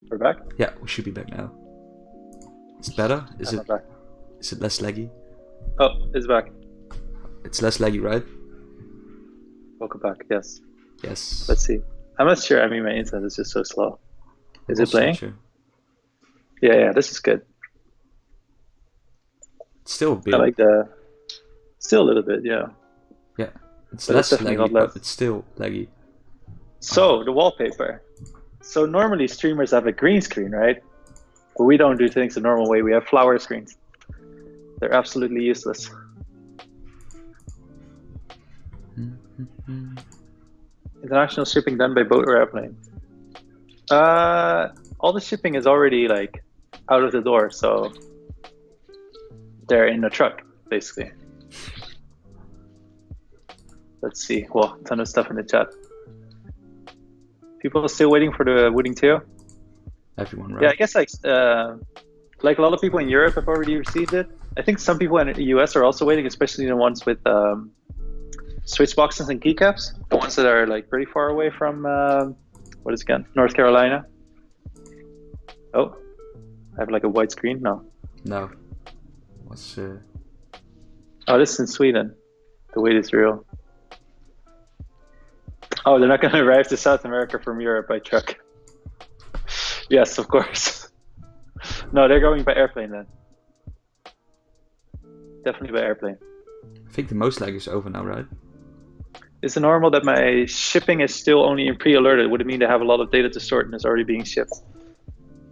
We're back? Yeah, we should be back now. It's better? I'm not back. Is it less laggy? Oh, it's back. It's less laggy, right? Welcome back, yes. Yes. Let's see. I'm not sure. I mean, my internet is just so slow. Is it playing? Sure. Yeah, this is good. It's still a bit. I like still a little bit, yeah. Yeah. It's But less it's definitely laggy, not less. but it's still laggy. So, the wallpaper. So normally streamers have a green screen, right? But we don't do things the normal way. We have flower screens. They're absolutely useless. International shipping done by boat or airplane. All the shipping is already like out of the door, so they're in a truck, basically. Let's see. Well, a ton of stuff in the chat. People are still waiting for the Wooting 2? Everyone, right? Yeah, I guess like a lot of people in Europe have already received it. I think some people in the US are also waiting, especially the ones with switch boxes and keycaps. The ones that are like pretty far away from what is it again? North Carolina. Oh, I have like a white screen now. No. What's Oh, this is in Sweden. The wait is real. Oh, they're not going to arrive to South America from Europe by truck. Yes, of course. No, they're going by airplane then. Definitely by airplane. I think the most lag is over now, right? Is it normal that my shipping is still only in pre-alerted? Would it mean they have a lot of data to sort and it's already being shipped?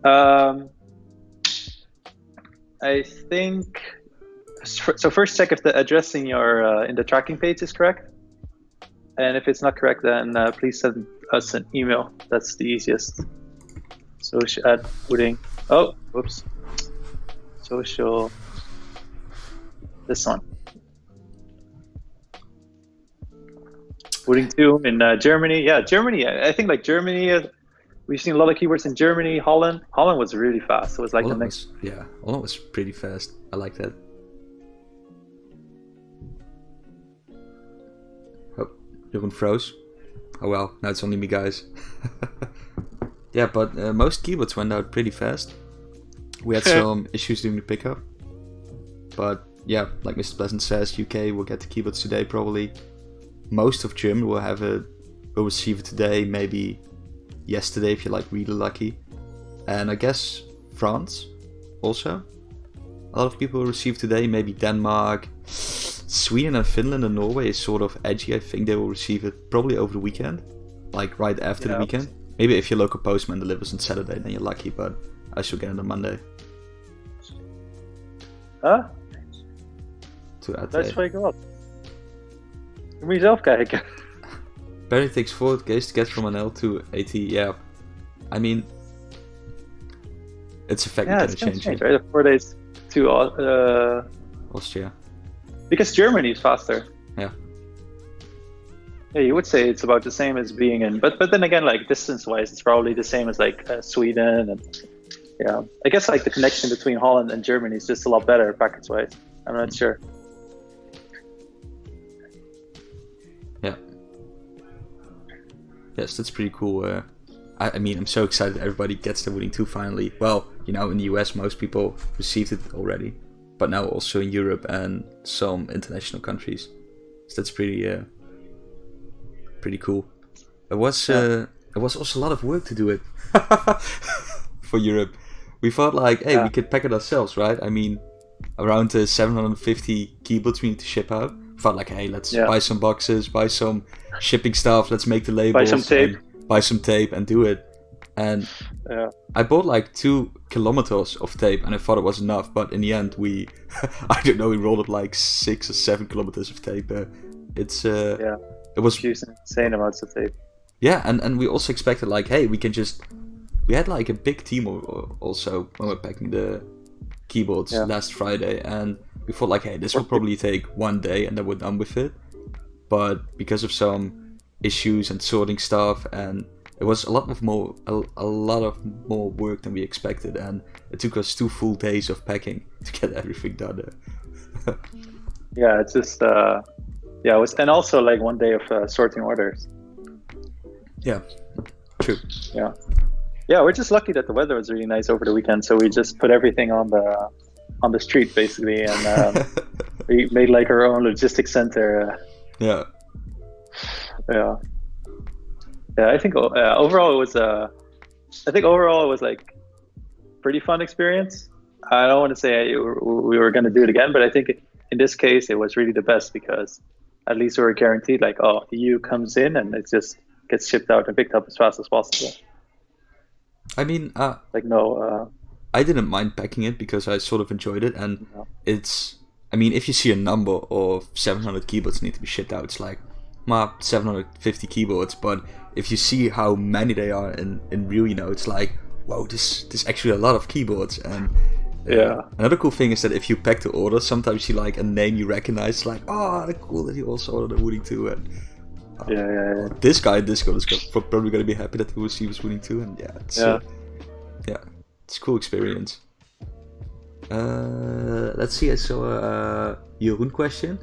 I think so. First, check if the address in your in the tracking page is correct, and if it's not correct, then please send us an email. That's the easiest. Social at Wooting. Oh, whoops. Social. This one. Wooting 2 in Germany. Yeah, Germany. I think like Germany. We've seen a lot of keywords in Germany. Holland was really fast. It was like Holland the next. Holland was pretty fast. I like that. Oh, Jeroen froze. Oh well, now it's only me, guys. Yeah, but most keywords went out pretty fast. We had some issues during the pickup. But yeah, like Mr. Pleasant says, UK will get the keywords today probably. Most of German will receive it today, maybe yesterday if you're like really lucky. And I guess France also. A lot of people will receive today, maybe Denmark, Sweden and Finland and Norway is sort of edgy. I think they will receive it probably over the weekend, like right after the weekend. Maybe if your local postman delivers on Saturday, then you're lucky, but I should get it on Monday. Huh? Let's wake up. Je moet jezelf kijken. Apparently it takes 4 days to get from NL to AT. Yeah, I mean, it's a fact that can change, right? 4 days to Austria. Because Germany is faster. Yeah. Yeah, you would say it's about the same as being in, but then again, like distance-wise, it's probably the same as like Sweden and yeah. I guess like the connection between Holland and Germany is just a lot better package-wise. I'm not sure. Yeah. Yes, that's pretty cool. I mean, I'm so excited that everybody gets the Wooting 2 finally. Well, you know, in the US, most people received it already, but now also in Europe and some international countries. So that's pretty cool. It was also a lot of work to do it for Europe. We thought like, hey, we could pack it ourselves, right? I mean, around 750 keyboards we need to ship out. We thought like, hey, let's buy some boxes, buy some shipping stuff, let's make the labels, buy some tape and do it. And I bought like 2 kilometers of tape and I thought it was enough, but in the end we I don't know, we rolled up like 6 or 7 kilometers of tape. It was insane amounts of tape. Yeah, and we also expected like, hey, we had like a big team also when we were packing the keyboards last Friday, and we thought like, hey, this will probably take 1 day and then we're done with it. But because of some issues and sorting stuff, and it was a lot more work than we expected, and it took us 2 full days of packing to get everything done. Yeah, it's just it was, and also like 1 day of sorting orders. Yeah, true. Yeah. Yeah, we're just lucky that the weather was really nice over the weekend, so we just put everything on the street basically, and we made like our own logistics center. Yeah. Yeah. I think overall it was like pretty fun experience. I don't want to say we were going to do it again, but I think in this case it was really the best because at least we were guaranteed like, oh, the EU comes in and it just gets shipped out and picked up as fast as possible. I mean, like no. I didn't mind packing it because I sort of enjoyed it, and No. it's. I mean, if you see a number of 700 keyboards need to be shipped out, it's like, 750 keyboards. But if you see how many they are in real, it's like, whoa, this actually a lot of keyboards. And Yeah. another cool thing is that if you pack the order, sometimes you see like a name you recognize, like, oh, cool that he also ordered a Wooting 2. And Yeah. this guy is probably going to be happy that he receives Wooting 2. And it's a cool experience. Let's see, I saw a Jeroen question.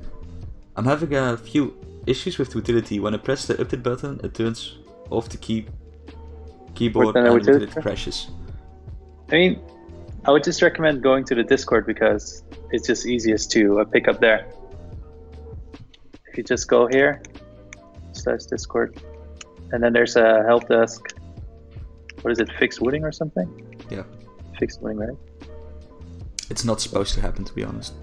I'm having a few issues with the utility. When I press the update button, it turns off the keyboard and the utility crashes. I mean, I would just recommend going to the Discord because it's just easiest to pick up there. If you just go here, /Discord, and then there's a help desk. What is it, Fix Wooting or something? Yeah. Fix Wooting, right? It's not supposed to happen, to be honest.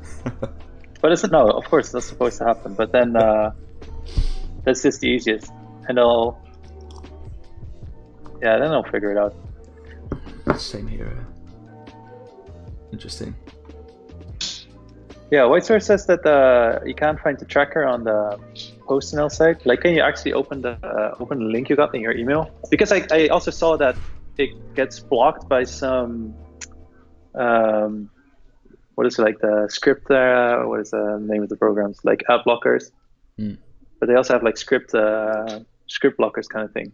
But it's no, of course it's not supposed to happen. But then that's just the easiest, and then I'll figure it out. Same here. Interesting. Yeah, White Source says that you can't find the tracker on the PostNL site. Like, can you actually open the link you got in your email? Because I also saw that it gets blocked by some what is it, like the script? What is the name of the programs? Like ad blockers. But they also have like script blockers kind of thing.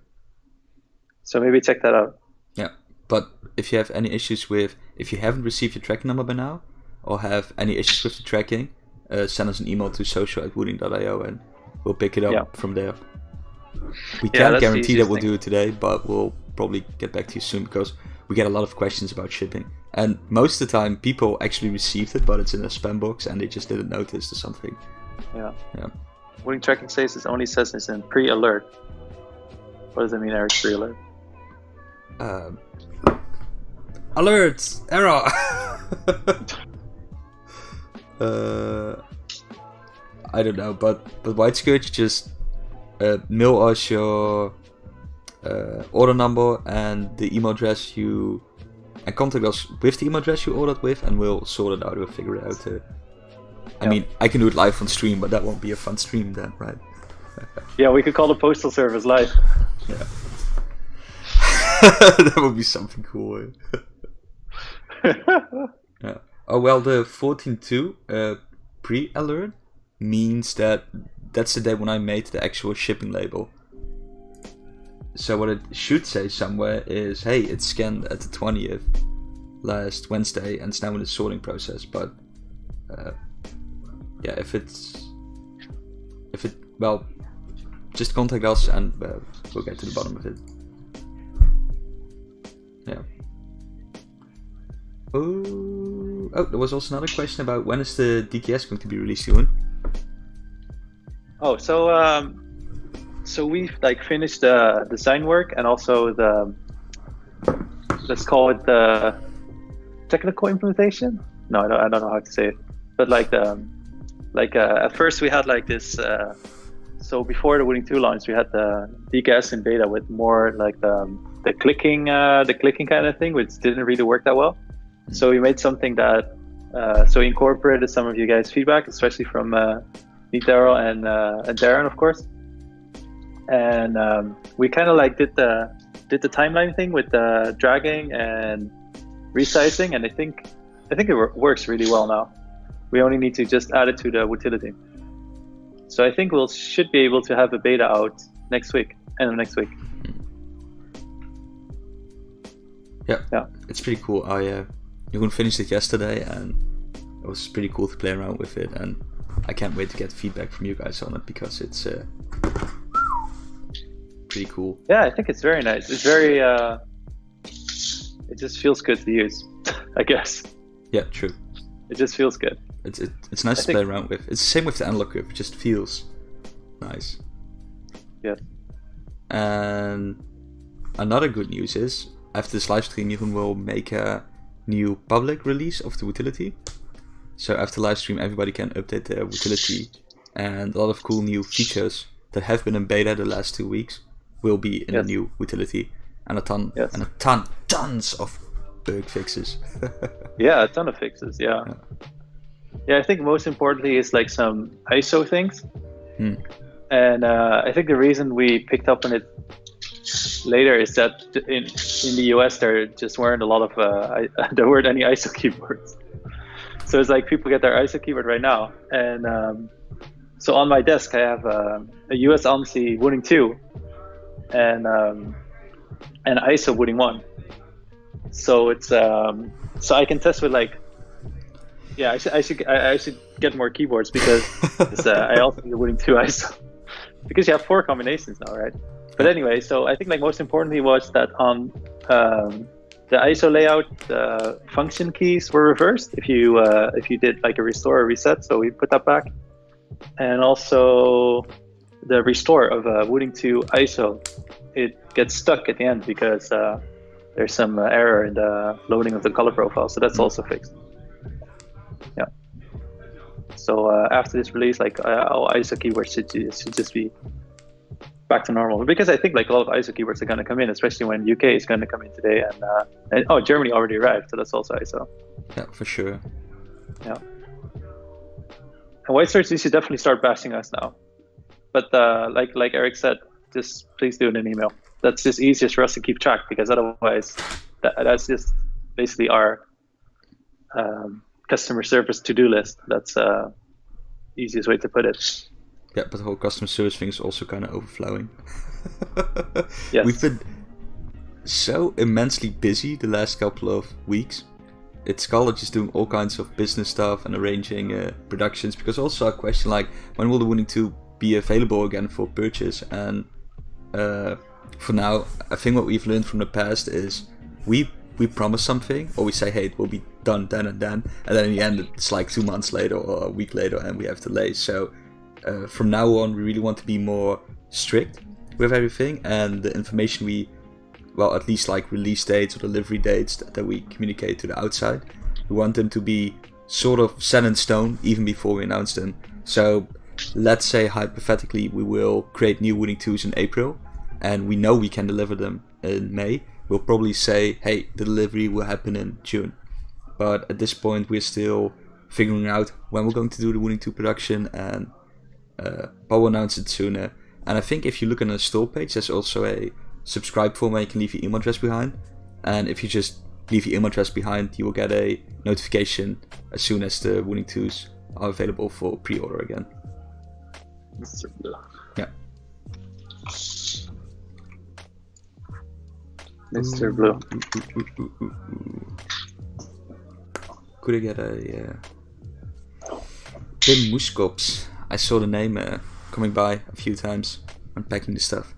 So maybe check that out. Yeah, but if you have any issues if you haven't received your tracking number by now, or have any issues with the tracking, send us an email to social@wooting.io and we'll pick it up from there. We can't guarantee that we'll do it today, but we'll probably get back to you soon because we get a lot of questions about shipping. And most of the time, people actually received it, but it's in a spam box and they just didn't notice or something. Yeah. Wooting tracking status only says it's in pre-alert. What does it mean, Erik, pre-alert? Alert! Error! I don't know, but White Scourge, just mail us your order number and the email address and contact us with the email address you ordered with, and we'll sort it out. We'll figure it out. I mean, I can do it live on stream, but that won't be a fun stream then, right? Yeah, we could call the postal service live. Yeah. That would be something cool. Yeah. Oh well, the 14.2 pre-alert means that's the day when I made the actual shipping label. So what it should say somewhere is, hey, it's scanned at the 20th last Wednesday and it's now in the sorting process. But well, just contact us and we'll get to the bottom of it. Yeah. Oh, there was also another question about when is the DKS going to be released, Jeroen? Oh, so we've like finished the design work and also let's call it the technical implementation. No, I don't know how to say it, but at first we had like this. So before the Wooting 2 launch, we had the DKS in beta with more like the clicking kind of thing, which didn't really work that well. So we made something that so we incorporated some of you guys' feedback, especially from me, Daryl, and Darren, of course. And we kind of like did the timeline thing with the dragging and resizing, and I think it works really well now. We only need to just add it to the utility. So I think should be able to have a beta out next week, end of next week. Yeah, it's pretty cool. Jeroen finished it yesterday, and it was pretty cool to play around with it, and I can't wait to get feedback from you guys on it because it's pretty cool. Yeah, I think it's very nice. It's very it just feels good to use, I guess. Yeah, true. It just feels good. It's nice to play around with. It's the same with the analog grip. It just feels nice. Yeah. And another good news is, after this live stream, Jeroen will make a new public release of the utility. So after live stream, everybody can update their utility, and a lot of cool new features that have been in beta the last 2 weeks will be in the new utility, and tons of bug fixes. Yeah, a ton of fixes. Yeah. I think most importantly is like some ISO things. And I think the reason we picked up on it later is that in the US there just weren't a lot of there weren't any ISO keyboards. So it's like people get their ISO keyboard right now, and so on my desk I have a US OMSI Wooting 2 and ISO Wooting 1. So it's so I can test with like, yeah, I should get more keyboards because I also need a Wooting 2 ISO because you have 4 combinations now, right? But anyway, so I think like most importantly was that on the ISO layout, the function keys were reversed if you did like a restore or reset. So we put that back, and also the restore of Wooting 2 ISO, it gets stuck at the end because there's some error in the loading of the color profile. So that's also fixed. Yeah. So after this release, like all ISO keywords should just be back to normal, because I think like a lot of ISO keywords are going to come in, especially when UK is going to come in today, and Germany already arrived, so that's also ISO. Yeah, for sure. Yeah. And White Search, you should definitely start bashing us now. But like Erik said, just please do it in an email. That's just easiest for us to keep track, because otherwise that's just basically our customer service to-do list. That's easiest way to put it. Yeah, but the whole customer service thing is also kind of overflowing. Yes. We've been so immensely busy the last couple of weeks. It's college is doing all kinds of business stuff and arranging productions, because also a question like, when will the Wooting 2 be available again for purchase? And for now, I think what we've learned from the past is we promise something, or we say, hey, it will be done then, and then in the end it's like 2 months later or a week later and we have delays. So from now on, we really want to be more strict with everything, and the information at least like release dates or delivery dates that we communicate to the outside, we want them to be sort of set in stone even before we announce them. So let's say hypothetically we will create new Wooting 2s in April, and we know we can deliver them in May. We'll probably say, hey, the delivery will happen in June. But at this point, we're still figuring out when we're going to do the Wooting 2 production, and but we'll announce it sooner. And I think if you look on the store page, there's also a subscribe form where you can leave your email address behind. And if you just leave your email address behind, you will get a notification as soon as the Wooting 2s are available for pre-order again. Yeah. Mr. Blue. Could I get a Tim Moeskops? I saw the name coming by a few times when packing the stuff.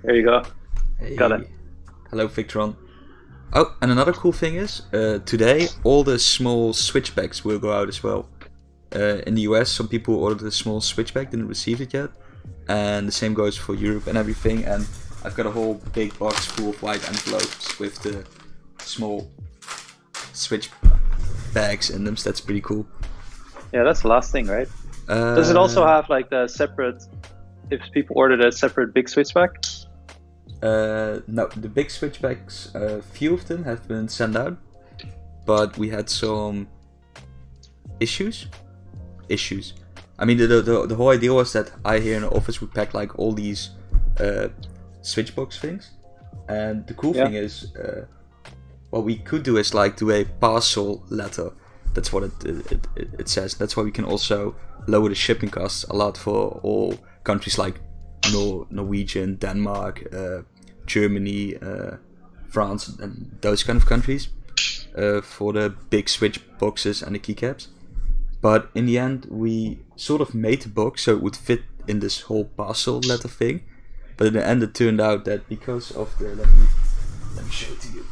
There you go. Hey. Got it. Hello, Victron. Oh, and another cool thing is, today all the small switchbacks will go out as well. In the US, some people ordered a small switchback, didn't receive it yet. And the same goes for Europe and everything. And I've got a whole big box full of white envelopes with the small switch bags in them, so that's pretty cool. Yeah, that's the last thing, right? Does it also have like the separate, if people ordered a separate big switchback? No, the big switchbacks, a few of them have been sent out, but we had some issues. I mean, the whole idea was that I here in the office would pack like all these switchbox things, and the cool thing is, what we could do is like do a parcel letter. That's what it says. That's why we can also lower the shipping costs a lot for all countries like Norwegian, Denmark, Germany, France, and those kind of countries, for the big switch boxes and the keycaps. But in the end, we sort of made the box so it would fit in this whole parcel letter thing. But in the end, it turned out that because of the, let me show it to you.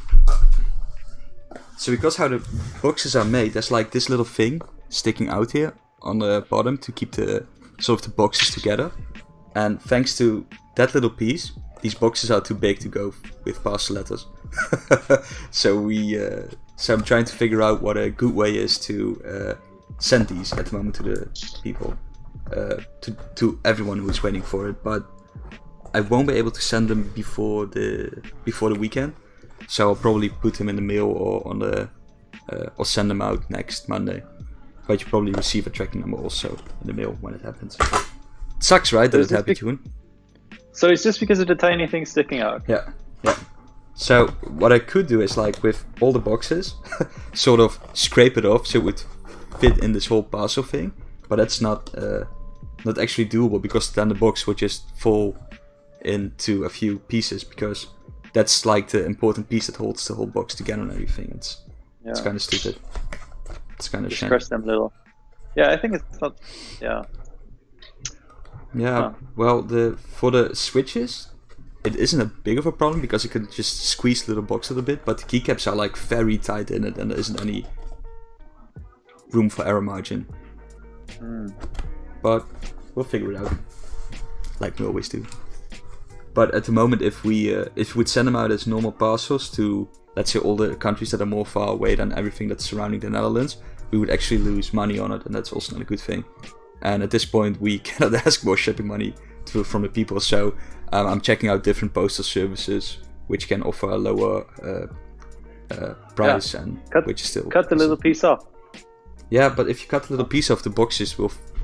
So because how the boxes are made, there's like this little thing sticking out here on the bottom to keep the sort of the boxes together. And thanks to that little piece, these boxes are too big to go with parcel letters. So I'm trying to figure out what a good way is to send these at the moment to the people, to everyone who's waiting for it. But I won't be able to send them before the weekend. So I'll probably put them in the mail or send them out next Monday. But you probably receive a tracking number also in the mail when it happens. It sucks, right, that it happened, Jeroen? So it's just because of the tiny thing sticking out? Yeah. So what I could do is like with all the boxes, sort of scrape it off so it would fit in this whole parcel thing. But that's not actually doable, because then the box would just fall into a few pieces, because that's like the important piece that holds the whole box together and everything. It's kind of stupid. It's kind of shame. Crush them little. Yeah, I think it's not. Yeah. Yeah. Huh. Well, for the switches, it isn't a big of a problem because you can just squeeze the little box a little bit. But the keycaps are like very tight in it, and there isn't any room for error margin. But we'll figure it out, like we always do. But at the moment, if we would send them out as normal parcels to, let's say, all the countries that are more far away than everything that's surrounding the Netherlands, we would actually lose money on it, and that's also not a good thing. And at this point, we cannot ask more shipping money from the people. So I'm checking out different postal services which can offer a lower price, and which is still cut the little piece off. Yeah, but if you cut a little piece off, the boxes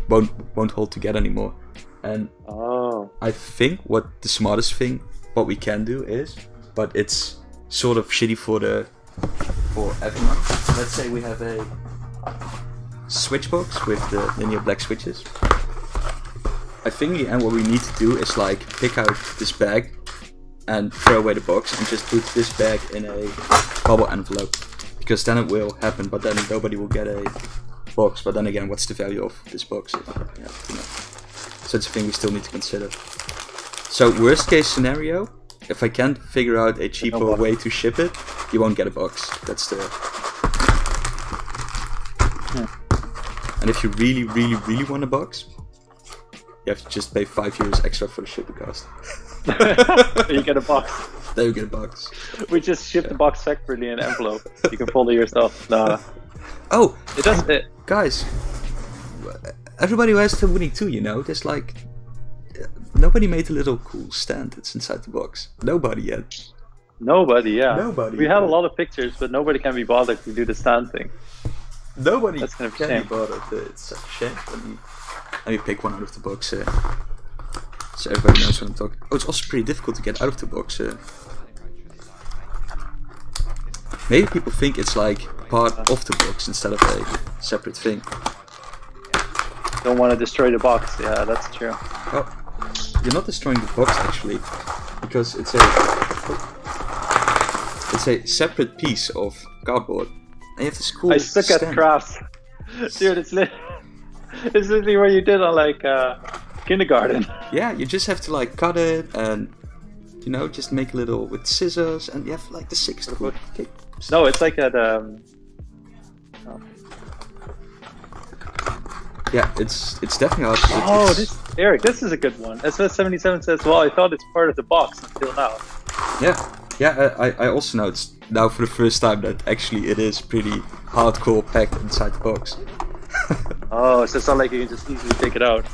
won't hold together anymore. And I think what the smartest thing, what we can do is, but it's sort of shitty for everyone. Let's say we have a switch box with the linear black switches. I think in the end what we need to do is like pick out this bag and throw away the box and just put this bag in a bubble envelope, because then it will happen, but then nobody will get a box. But then again, what's the value of this box? So it's a thing we still need to consider. So worst case scenario, if I can't figure out a cheaper way to ship it, you won't get a box. That's the... And if you really, really, really want a box, you have to just pay €5 extra for the shipping cost. You get a box. There you get a box. We just ship the box separately in an envelope. You can fold it yourself. No. Oh, it does. Guys, everybody who has the Wooting 2, there's like... Nobody made a little cool stand that's inside the box. Nobody yet. Nobody, yeah. Nobody. We have a lot of pictures, but nobody can be bothered to do the stand thing. Nobody That's kind of can shame. be bothered. It's such a shame. Let me pick one out of the box so everybody knows what I'm talking. Oh, it's also pretty difficult to get out of the box. Maybe people think it's like part of the box instead of a separate thing. Don't want to destroy the box. Yeah, that's true. Oh, you're not destroying the box actually, because it's a separate piece of cardboard. And you have this cool I suck stand. at crafts. Dude, it's literally what you did on like kindergarten. Yeah, you just have to like cut it and just make a little with scissors, and you have like the sickest of wood. Okay. No, it's like at Yeah, it's definitely hard. Oh, Erik, this is a good one. SS77 says, well, I thought it's part of the box until now. Yeah, I also know it's now for the first time that actually it is pretty hardcore packed inside the box. Oh, so it's not like you can just easily take it out.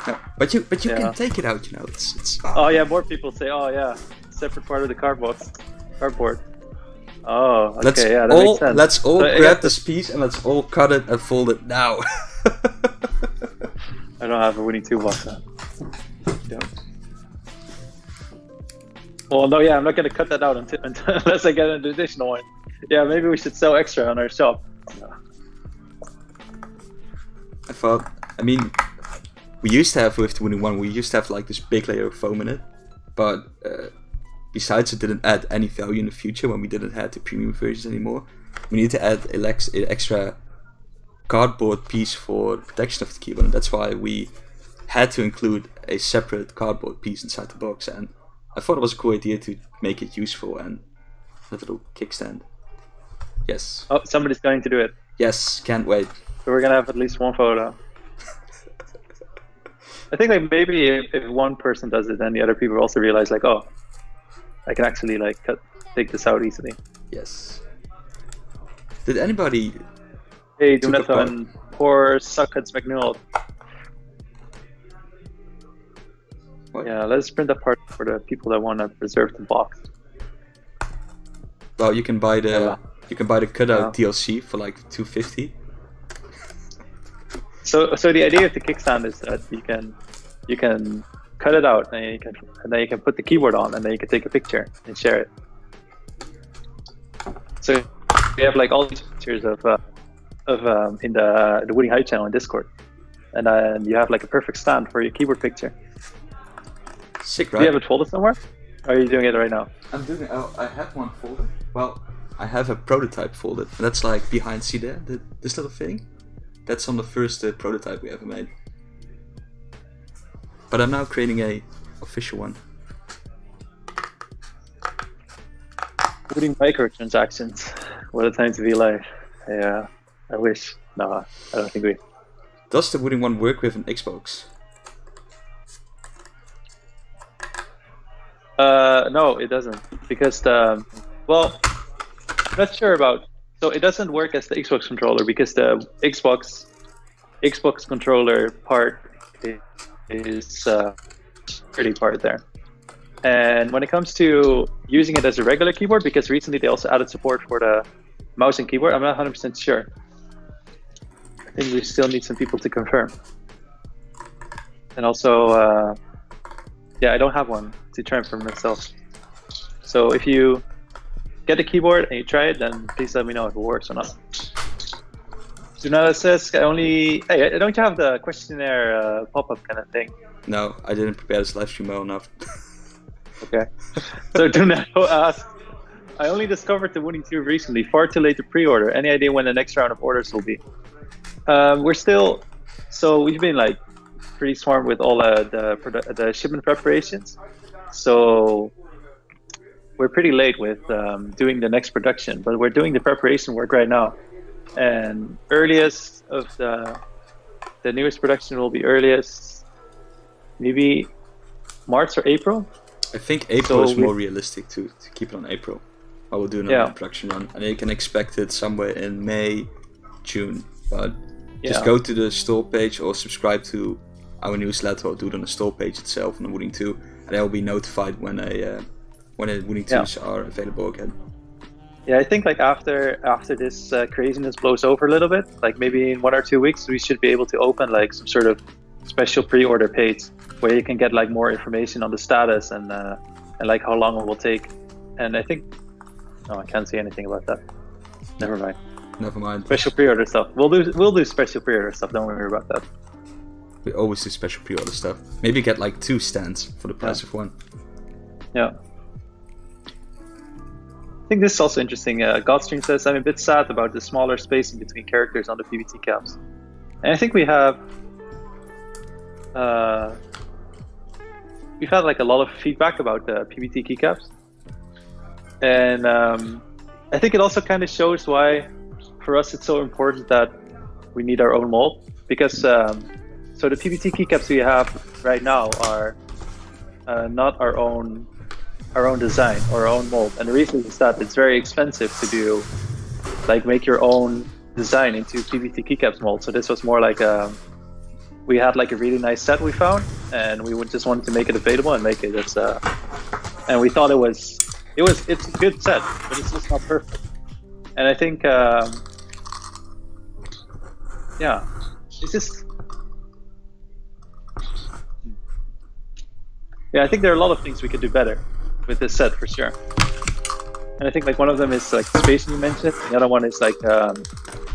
No, but you can take it out, it's Oh yeah, more people say, oh yeah, separate part of the cardboard. Oh, okay, that makes sense. Let's all grab this piece and let's all cut it and fold it now. I don't have a Wooting 2 box now. Well, no, yeah, I'm not going to cut that out unless I get an additional one. Yeah, maybe we should sell extra on our shop. We used to have with the Wooting 1, we used to have like this big layer of foam in it, but besides it didn't add any value in the future when we didn't have the premium versions anymore. We need to add an extra cardboard piece for the protection of the keyboard, and that's why we had to include a separate cardboard piece inside the box. And I thought it was a cool idea to make it useful and have a little kickstand. Yes. Oh, somebody's going to do it. Yes, can't wait. So we're gonna have at least one photo. I think like maybe if one person does it, then the other people also realize like, oh, I can actually like take this out easily. Yes. Did anybody? Hey, doe net een poor Suckheads McNeil. What? Yeah, let's print that part for the people that want to preserve the box. Well, you can buy the cutout Yeah. DLC for like $250. So the idea of the kickstand is that you can cut it out and then you can put the keyboard on and then you can take a picture and share it. So we have like all these pictures of in the Wooting High channel in Discord, and then you have like a perfect stand for your keyboard picture. Sick, right? Do you have it folded somewhere? Or are you doing it right now? I'm doing it. Oh, I have one folded. Well, I have a prototype folded. That's like behind. See there, this little thing. That's on the first prototype we ever made. But I'm now creating a official one. Wooting microtransactions. What a time to be alive. Yeah, I wish. No, I don't think we. Does the Wooting one work with an Xbox? No, it doesn't, because I'm not sure about. So it doesn't work as the Xbox controller because the Xbox controller part is pretty part there. And when it comes to using it as a regular keyboard, because recently they also added support for the mouse and keyboard, I'm not 100% sure. I think we still need some people to confirm. And also, yeah, I don't have one to try it for myself. So if you get the keyboard and you try it, then please let me know if it works or not. Junada says, hey, don't you have the questionnaire pop-up kind of thing? No, I didn't prepare this live stream well enough. Okay. So Junada asks, I only discovered the Wooting 2 recently, far too late to pre-order. Any idea when the next round of orders will be? We've been like pretty swarmed with all the shipment preparations. So we're pretty late with doing the next production, but we're doing the preparation work right now. And earliest of the newest production will be earliest maybe March or April. I think April is more realistic to keep it on April. I will do another production run, and you can expect it somewhere in May, June. But just go to the store page or subscribe to our newsletter or do it on the store page itself on the Wooting 2, and I will be notified when the Wooting 2s are available again. Yeah, I think like after this craziness blows over a little bit, like maybe in 1 or 2 weeks, we should be able to open like some sort of special pre-order page where you can get like more information on the status and like how long it will take. And I think, no, I can't say anything about that. Never mind. Never mind. Special pre-order stuff. We'll do special pre-order stuff. Don't worry about that. We always do special pre-order stuff. Maybe get like 2 stands for the price of 1. Yeah. I think this is also interesting. Godstream says, I'm a bit sad about the smaller spacing between characters on the PBT caps. And I think we've had like a lot of feedback about the PBT keycaps. And I think it also kind of shows why for us it's so important that we need our own mold, because so the PBT keycaps we have right now are not our own design or our own mold. And the reason is that it's very expensive to do, like make your own design into PBT keycaps mold. So this was more like we had like a really nice set we found, and we just wanted to make it available and make it as and we thought it's a good set, but it's just not perfect. And I think it's just I think there are a lot of things we could do better with this set for sure. And I think like one of them is like spacing you mentioned. The other one is like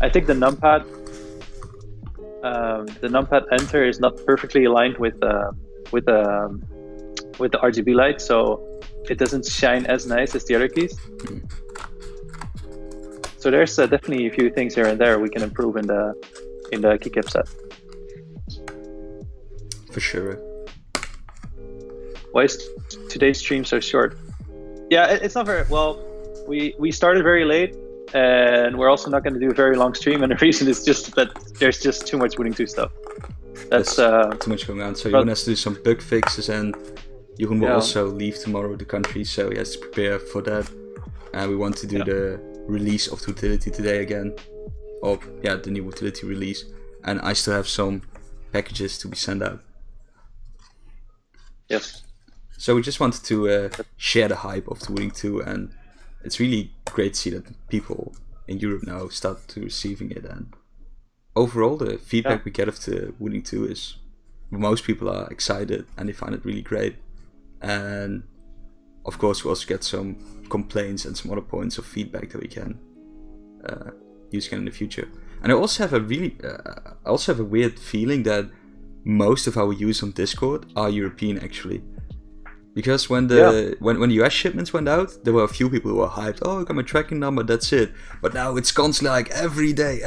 I think the numpad enter is not perfectly aligned with the RGB light, so it doesn't shine as nice as the other keys. So there's definitely a few things here and there we can improve in the keycap set. For sure. Why is today's stream so short? Yeah, it's not very well. We started very late, and we're also not going to do a very long stream. And the reason is just that there's just too much Wooting 2 stuff. That's too much going on. So Jeroen has to do some bug fixes, and Jeroen will also leave tomorrow the country, so he has to prepare for that. And we want to do the release of the utility today again. The new utility release. And I still have some packages to be sent out. Yes. So we just wanted to share the hype of the Wooting 2, and it's really great to see that people in Europe now start to receiving it. And overall, the feedback we get of the Wooting 2 is most people are excited and they find it really great. And of course, we also get some complaints and some other points of feedback that we can use again in the future. And I also have a weird feeling that most of our users on Discord are European actually. Because when the US shipments went out, there were a few people who were hyped. Oh, I got my tracking number, that's it. But now it's constantly like every day,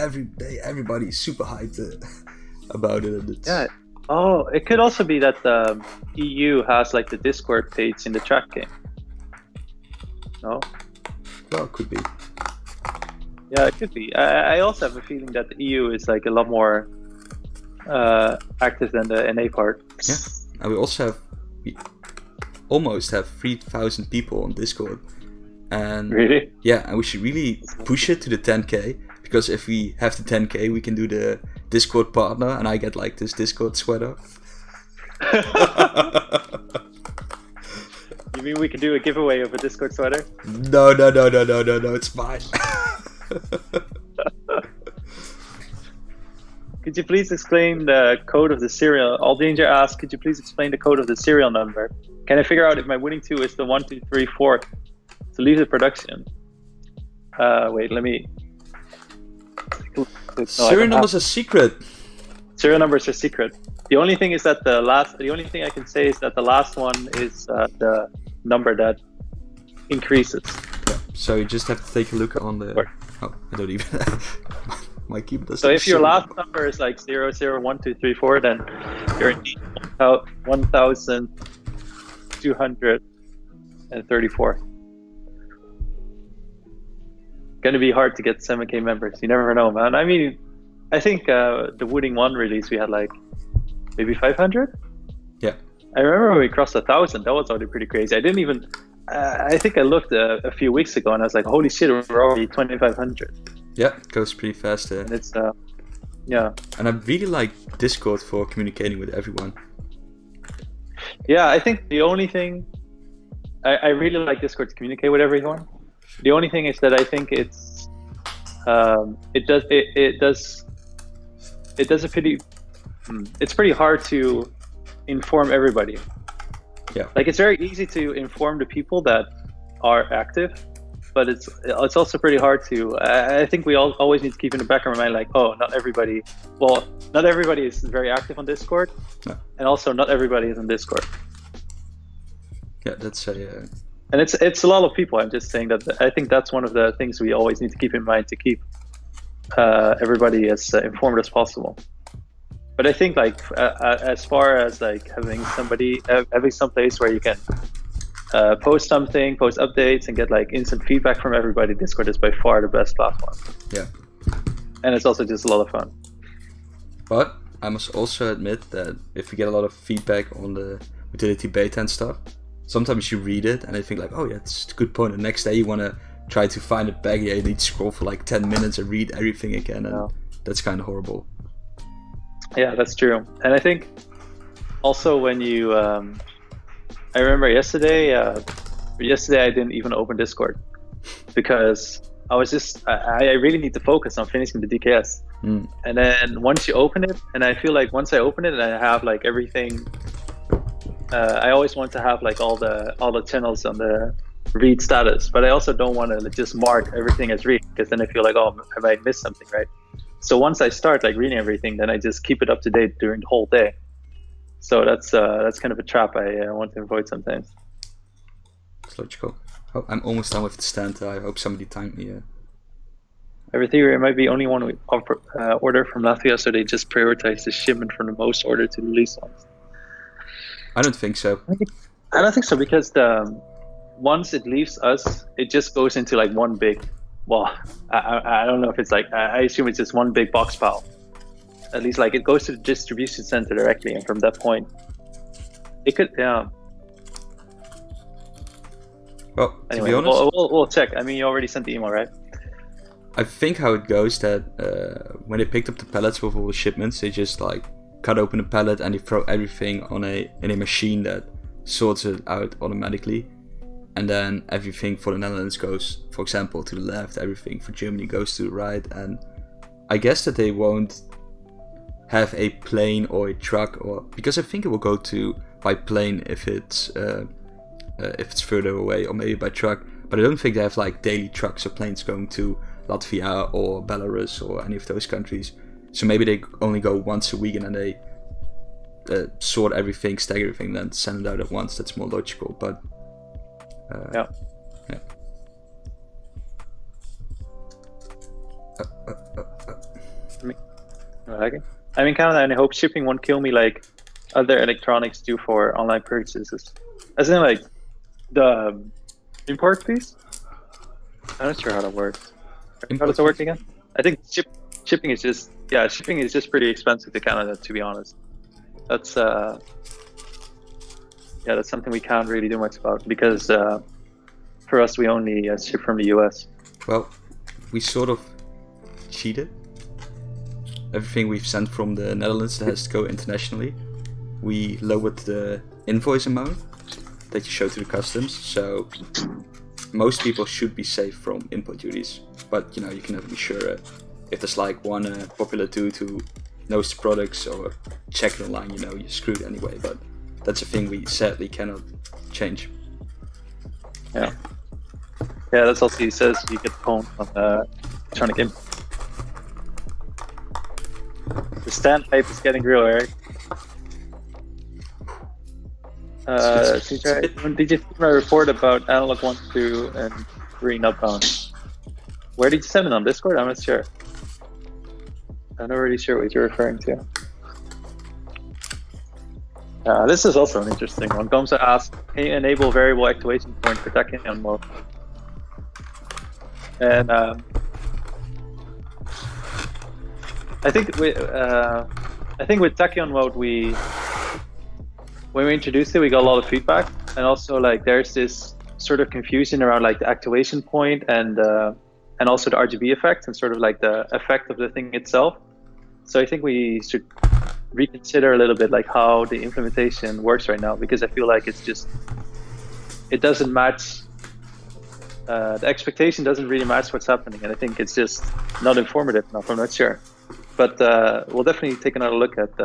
everybody's super hyped about it. Yeah. Oh, it could also be that the EU has like the Discord page in the tracking. No? Well, it could be. Yeah, it could be. I also have a feeling that the EU is like a lot more active than the NA part. Yeah, and we almost have 3,000 people on Discord. And really? Yeah, and we should really push it to the 10k, because if we have the 10k, we can do the Discord partner, and I get like this Discord sweater. You mean we could do a giveaway of a Discord sweater? No, it's fine. Could you please explain the code of the serial? Aldanger asks, could you please explain the code of the serial number? Can I figure out if my Wooting 2 is the 1, 2, 3, 4 to leave the production? Wait, let me... Serial numbers are secret. Serial numbers are secret. The only thing is that the only thing I can say is that the last one is the number that increases. Yeah. So you just have to take a look on the... Oh, I don't even... My keyboard doesn't... So if your last number is like 0, 0, 1, 2, 3, 4, then you're in 1,234. Gonna be hard to get 7k members. You never know, man. I mean, I think the Wooting 1 release we had like maybe 500. Yeah. I remember when we crossed 1,000. That was already pretty crazy. I didn't even. I think I looked a few weeks ago and I was like, holy shit, we're already 2,500. Yeah, it goes pretty fast there. And it's yeah. And I really like Discord for communicating with everyone. Yeah, I think the only thing I really like Discord to communicate with everyone. The only thing is that I think it's it does a pretty it's pretty hard to inform everybody. Yeah. Like it's very easy to inform the people that are active, but it's also pretty hard to. I think we always need to keep in the back of our mind, like, oh, not everybody is very active on Discord, no. And also not everybody is on Discord. Yeah, that's a. And it's a lot of people. I'm just saying that I think that's one of the things we always need to keep in mind to keep everybody as informed as possible. But I think like as far as like having some place where you can post something, post updates, and get like instant feedback from everybody, Discord is by far the best platform. Yeah. And it's also just a lot of fun. But I must also admit that if you get a lot of feedback on the utility beta and stuff, sometimes you read it and you think like, oh yeah, it's a good point. The next day you want to try to find it back. Yeah, you need to scroll for like 10 minutes and read everything again, and that's kind of horrible. Yeah, that's true. And I think also when you, I remember yesterday I didn't even open Discord because I really need to focus on finishing the DKS. And then once you open it, and I feel like once I open it and I have like everything, I always want to have like all the channels on the read status, but I also don't want to just mark everything as read, because then I feel like, oh, I might miss something, right? So once I start like reading everything, then I just keep it up to date during the whole day. So that's kind of a trap I want to avoid sometimes. It's logical. Oh, I'm almost done with the stand. I hope somebody timed me. Every theory, it might be only one we order from Latvia, so they just prioritize the shipment from the most order to the least ones. I don't think so. I don't think so, because once it leaves us, it just goes into like one big. Well, I don't know if it's like, I assume it's just one big box file. At least like it goes to the distribution center directly, and from that point, it could. Yeah. Well, Anyway, to be honest, we'll check. I mean, you already sent the email, right? I think how it goes that when they picked up the pallets with all the shipments, they just like cut open the pallet and they throw everything in a machine that sorts it out automatically, and then everything for the Netherlands goes, for example, to the left. Everything for Germany goes to the right, and I guess that they won't have a plane or a truck, or because I think it will go to by plane if it's further away, or maybe by truck. But I don't think they have like daily trucks or planes going to Latvia or Belarus or any of those countries. So maybe they only go once a week, and then they sort everything, stack everything, then send it out at once. That's more logical. But yeah. Okay. I'm in Canada, and I hope shipping won't kill me like other electronics do for online purchases. As in, like the import fees. I'm not sure how that works. How does it work again? I think shipping is just pretty expensive to Canada, to be honest. That's something we can't really do much about, because for us we only ship from the US. Well, we sort of cheated. Everything we've sent from the Netherlands that has to go internationally, we lowered the invoice amount that you show to the customs, so most people should be safe from import duties. But you can never be sure. If there's like one popular dude who knows the products or check it online, you're screwed anyway. But that's a thing we sadly cannot change. Yeah, that's also, he says you get pwned on electronic import. The standpipe is getting real, Eric. Did you see my report about analog 1, 2, and 3 not bound? Where did you send it, on Discord? I'm not sure. I'm not really sure what you're referring to. This is also an interesting one. Gomza asked, can you enable variable activation point for tachyon mode? And I think with tachyon mode, when we introduced it, we got a lot of feedback, and also like there's this sort of confusion around like the activation point and also the RGB effect and sort of like the effect of the thing itself. So I think we should reconsider a little bit like how the implementation works right now, because I feel like it doesn't match. The expectation doesn't really match what's happening, and I think it's just not informative enough. I'm not sure, but we'll definitely take another look at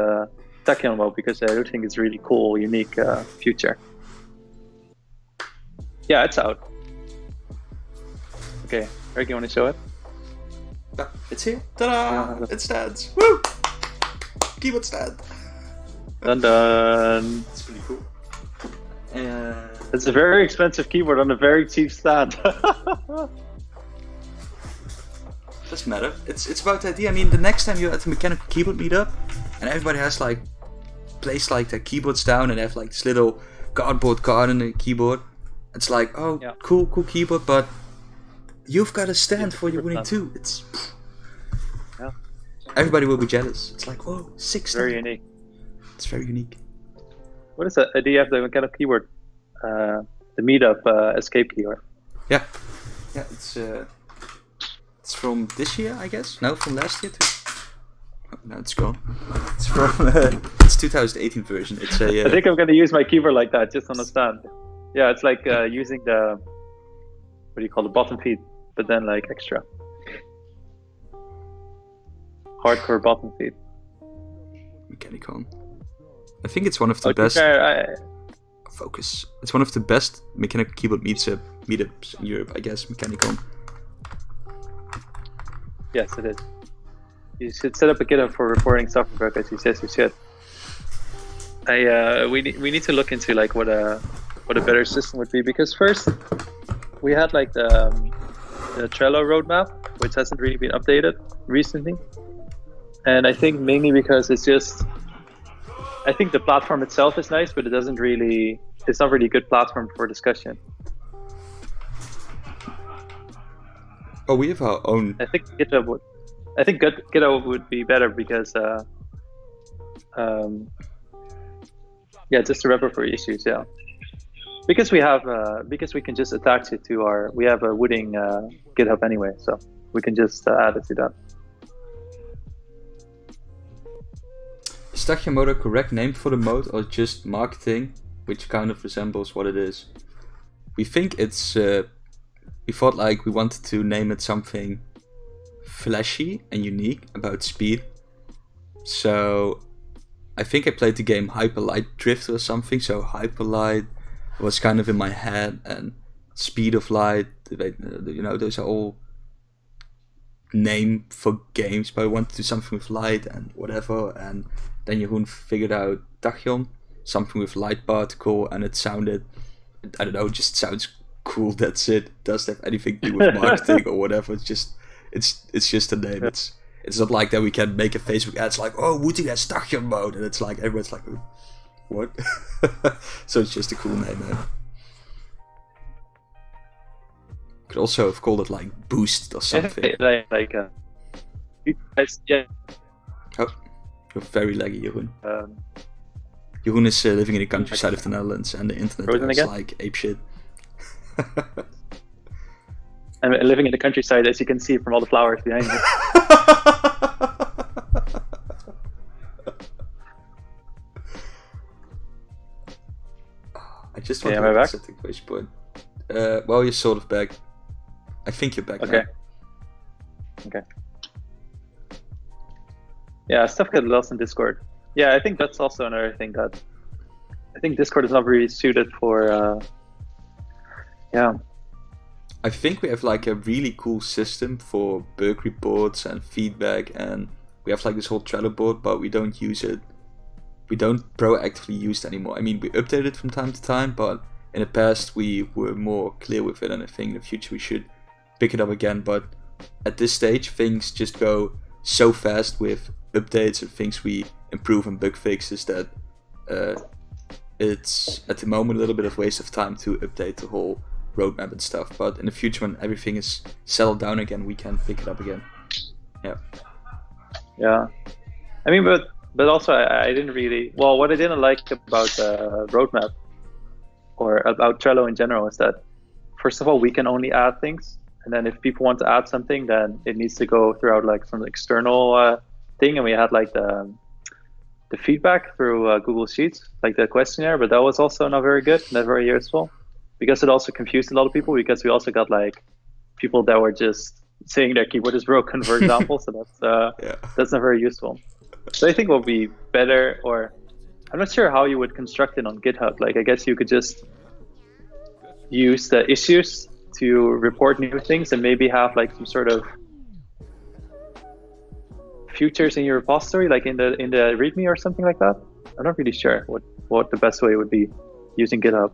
tachyon mode, because I do think it's a really cool, unique feature. Yeah, it's out. Okay, Eric, you want to show it? Yeah, it's here. Ta-da! It stands. Woo! Keyboard stand. Dun dun. It's pretty cool. It's a very expensive keyboard on a very cheap stand. Doesn't matter. It's about the idea. I mean, the next time you're at the mechanical keyboard meetup, and everybody has like placed like their keyboards down, and they have like this little cardboard card in the keyboard. It's like, oh, yeah, cool keyboard, but you've got a stand for your Wooting 2. It's everybody will be jealous. It's like, whoa, 6 very unique. It's very unique. What is that? Do you have the mechanical keyboard? The meetup escape keyboard. Yeah, it's from this year, I guess. No, from last year too. Oh, no, it's gone. It's from it's 2018 version. It's a. I think I'm gonna use my keyboard like that, just on the stand. Yeah, it's like using the, what do you call the bottom feed, but then like extra. Hardcore bottom feed. Mechanicon. I think it's one of the best. Focus. It's one of the best mechanical keyboard meetups in Europe, I guess. Mechanicon. Yes, it is. You should set up a GitHub for reporting software bugs. He says you should. We need to look into like what a better system would be, because first we had like the Trello roadmap, which hasn't really been updated recently, and I think mainly because it's just, I think the platform itself is nice, but it doesn't really it's not really a good platform for discussion. Oh, we have our own. I think GitHub would be better because just a repository issues, because we can just attach it to we have a Wooting GitHub anyway, so we can just add it to that. Is Tachyon mode a correct name for the mode or just marketing, which kind of resembles what it is? We think it's. We thought like we wanted to name it something flashy and unique about speed. So I think I played the game Hyperlight Drift or something. So Hyperlight was kind of in my head, and Speed of Light. Those are all name for games, but I wanted to do something with light and whatever. And then Jeroen figured out Tachyon, something with light particle, and it sounded, I don't know, just sounds cool. That's it. Doesn't have anything to do with marketing or whatever. It's just a name. It's not like that we can make a Facebook ad. It's like, oh, Wooting has Tachyon mode, and it's like everyone's like, what? So it's just a cool name. Could also have called it like Boost or something. Yeah. Oh, you're very laggy, Jeroen. Jeroen is living in the countryside of the Netherlands, and the internet is like apeshit. I'm living in the countryside, as you can see from all the flowers behind me. I just want to set the question point. Well, you're sort of back. I think you're back now. Okay. Yeah, stuff gets lost in Discord. Yeah, I think that's also another thing that I think Discord is not really suited for. I think we have like a really cool system for bug reports and feedback, and we have like this whole Trello board, but we don't use it. We don't proactively use it anymore. I mean, we update it from time to time, but in the past we were more clear with it, and I think in the future we should pick it up again. But at this stage, things just go so fast with updates and things we improve and bug fixes that it's at the moment a little bit of waste of time to update the whole roadmap and stuff. But in the future, when everything is settled down again, we can pick it up again. Yeah. I mean, but also I didn't really. Well, what I didn't like about the roadmap or about Trello in general is that, first of all, we can only add things, and then if people want to add something, then it needs to go throughout like some external thing, and we had like the feedback through Google Sheets, like the questionnaire, but that was also not very good, not very useful, because it also confused a lot of people, because we also got like people that were just saying their keyboard is broken, for example. So that's not very useful. So I think what would be better, or I'm not sure how you would construct it on GitHub. Like, I guess you could just use the issues to report new things, and maybe have like some sort of features in your repository, like in the README or something like that. I'm not really sure what the best way would be using GitHub.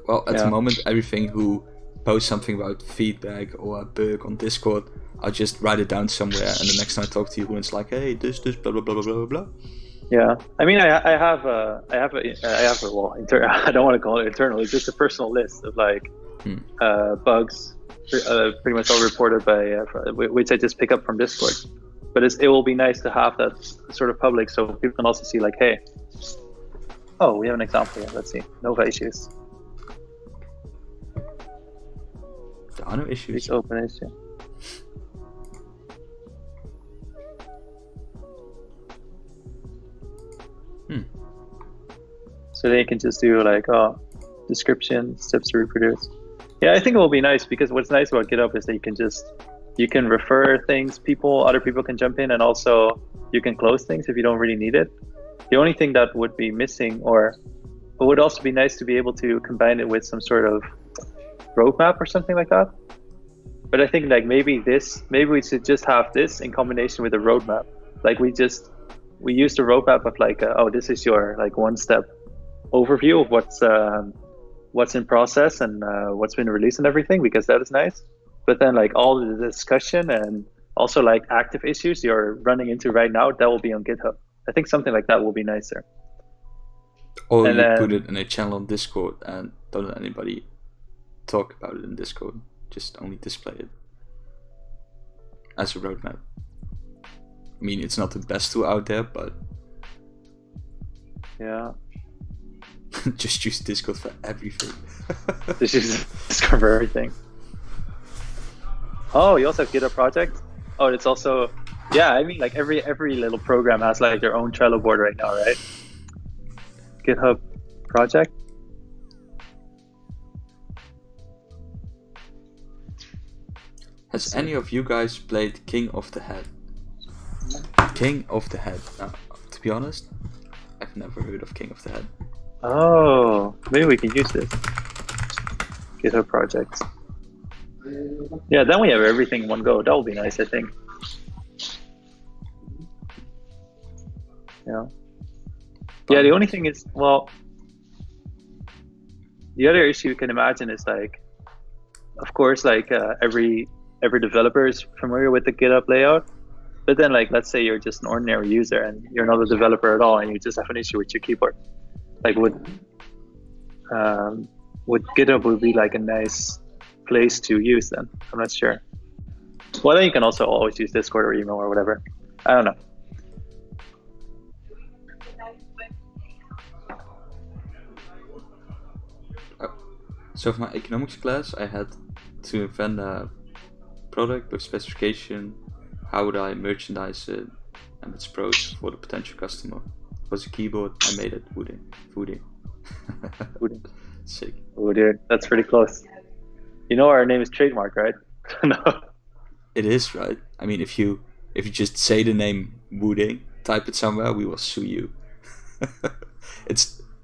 Well, at the moment, everything who posts something about feedback or a bug on Discord, I'll just write it down somewhere, and the next time I talk to you, it's like, hey, this, blah blah blah blah blah blah. Yeah, I mean, I have a I don't want to call it internal. It's just a personal list of like bugs, pretty much all reported by which I just pick up from Discord. But it will be nice to have that sort of public, so people can also see like, hey, oh, we have an example here. Let's see, Nova issues. There are no issues. Please open issue. So they can just do like, description, steps to reproduce. Yeah, I think it will be nice, because what's nice about GitHub is that you can refer things, other people can jump in, and also you can close things if you don't really need it. The only thing that would be missing, or it would also be nice to be able to combine it with some sort of roadmap or something like that. But I think like maybe we should just have this in combination with a roadmap. Like we use the roadmap of like, this is your like one-step overview of what's in process and what's been released and everything, because that is nice. But then like all the discussion and also like active issues you're running into right now, that will be on GitHub. I think something like that will be nicer. Or And you then, put it in a channel on Discord and don't let anybody talk about it in Discord. Just only display it as a roadmap. I mean, it's not the best tool out there, but yeah, just use Discord for everything. just use Discord for everything. Oh, you also have GitHub project? Oh, it's also, yeah, I mean, like every little program has like their own Trello board right now, right? GitHub project. Has any of you guys played King of the Head? King of the Head. To be honest, I've never heard of King of the Head. Oh, maybe we can use this. GitHub project. Yeah, then we have everything in one go. That would be nice, I think. Yeah. Yeah, the only thing is, well, the other issue you can imagine is like, of course, like every developer is familiar with the GitHub layout, but then like, let's say you're just an ordinary user and you're not a developer at all and you just have an issue with your keyboard. Like would GitHub would be like a nice place to use then? I'm not sure. Well, then you can also always use Discord or email or whatever. I don't know. So for my economics class, I had to invent a product with specification, how would I merchandise it, and its pros for the potential customer. It was a keyboard, I made it, Wooting. Wooting. Sick. Oh dude, that's pretty close. You know our name is trademark, right? No. It is, right? I mean, if you just say the name Wooting, type it somewhere, we will sue you.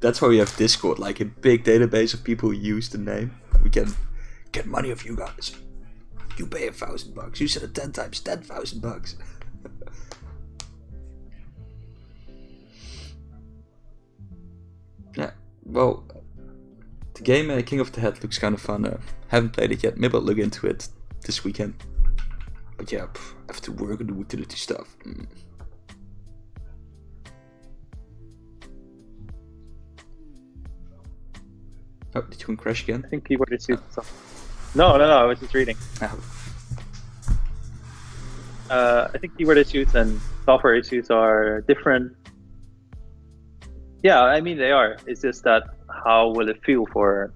That's why we have Discord, like a big database of people who use the name. We can get money of you guys. You pay $1,000. You said it 10 times, $10,000. Yeah, well, the game King of the Head looks kind of fun. Haven't played it yet. Maybe I'll look into it this weekend. But yeah, I have to work on the utility stuff. Oh, did you crash again? I think keyword issues. No, I was just reading. Oh. I think keyword issues and software issues are different. Yeah, I mean they are. It's just that how will it feel for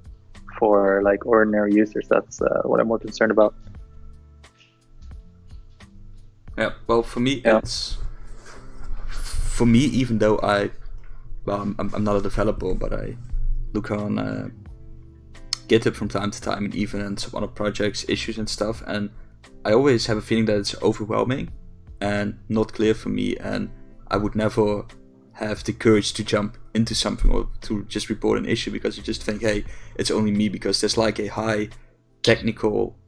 like ordinary users? That's what I'm more concerned about. Yeah, well, for me, even though I'm not a developer, but I look on GitHub from time to time, and even in some other projects, issues and stuff, and I always have a feeling that it's overwhelming and not clear for me, and I would never have the courage to jump into something or to just report an issue, because you just think, hey, it's only me, because there's like a high technical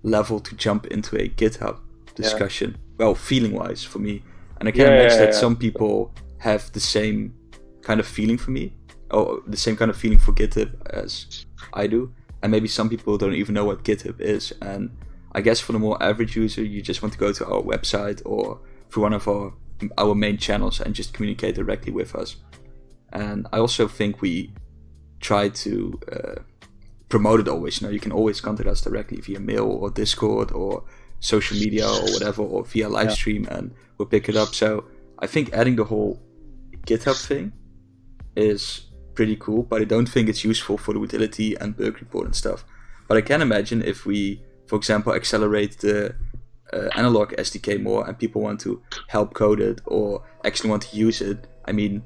level to jump into a GitHub discussion. Well, feeling wise for me, and I can imagine that some people have the same kind of feeling for me, or the same kind of feeling for GitHub as I do, and maybe some people don't even know what GitHub is. And I guess for the more average user, you just want to go to our website or through one of our main channels and just communicate directly with us. And I also think we try to promote it always. You can always contact us directly via mail or Discord or social media or whatever, or via live stream, and we'll pick it up. So I think adding the whole GitHub thing is pretty cool, but I don't think it's useful for the utility and bug report and stuff. But I can imagine if we, for example, accelerate the analog SDK more and people want to help code it or actually want to use it, I mean,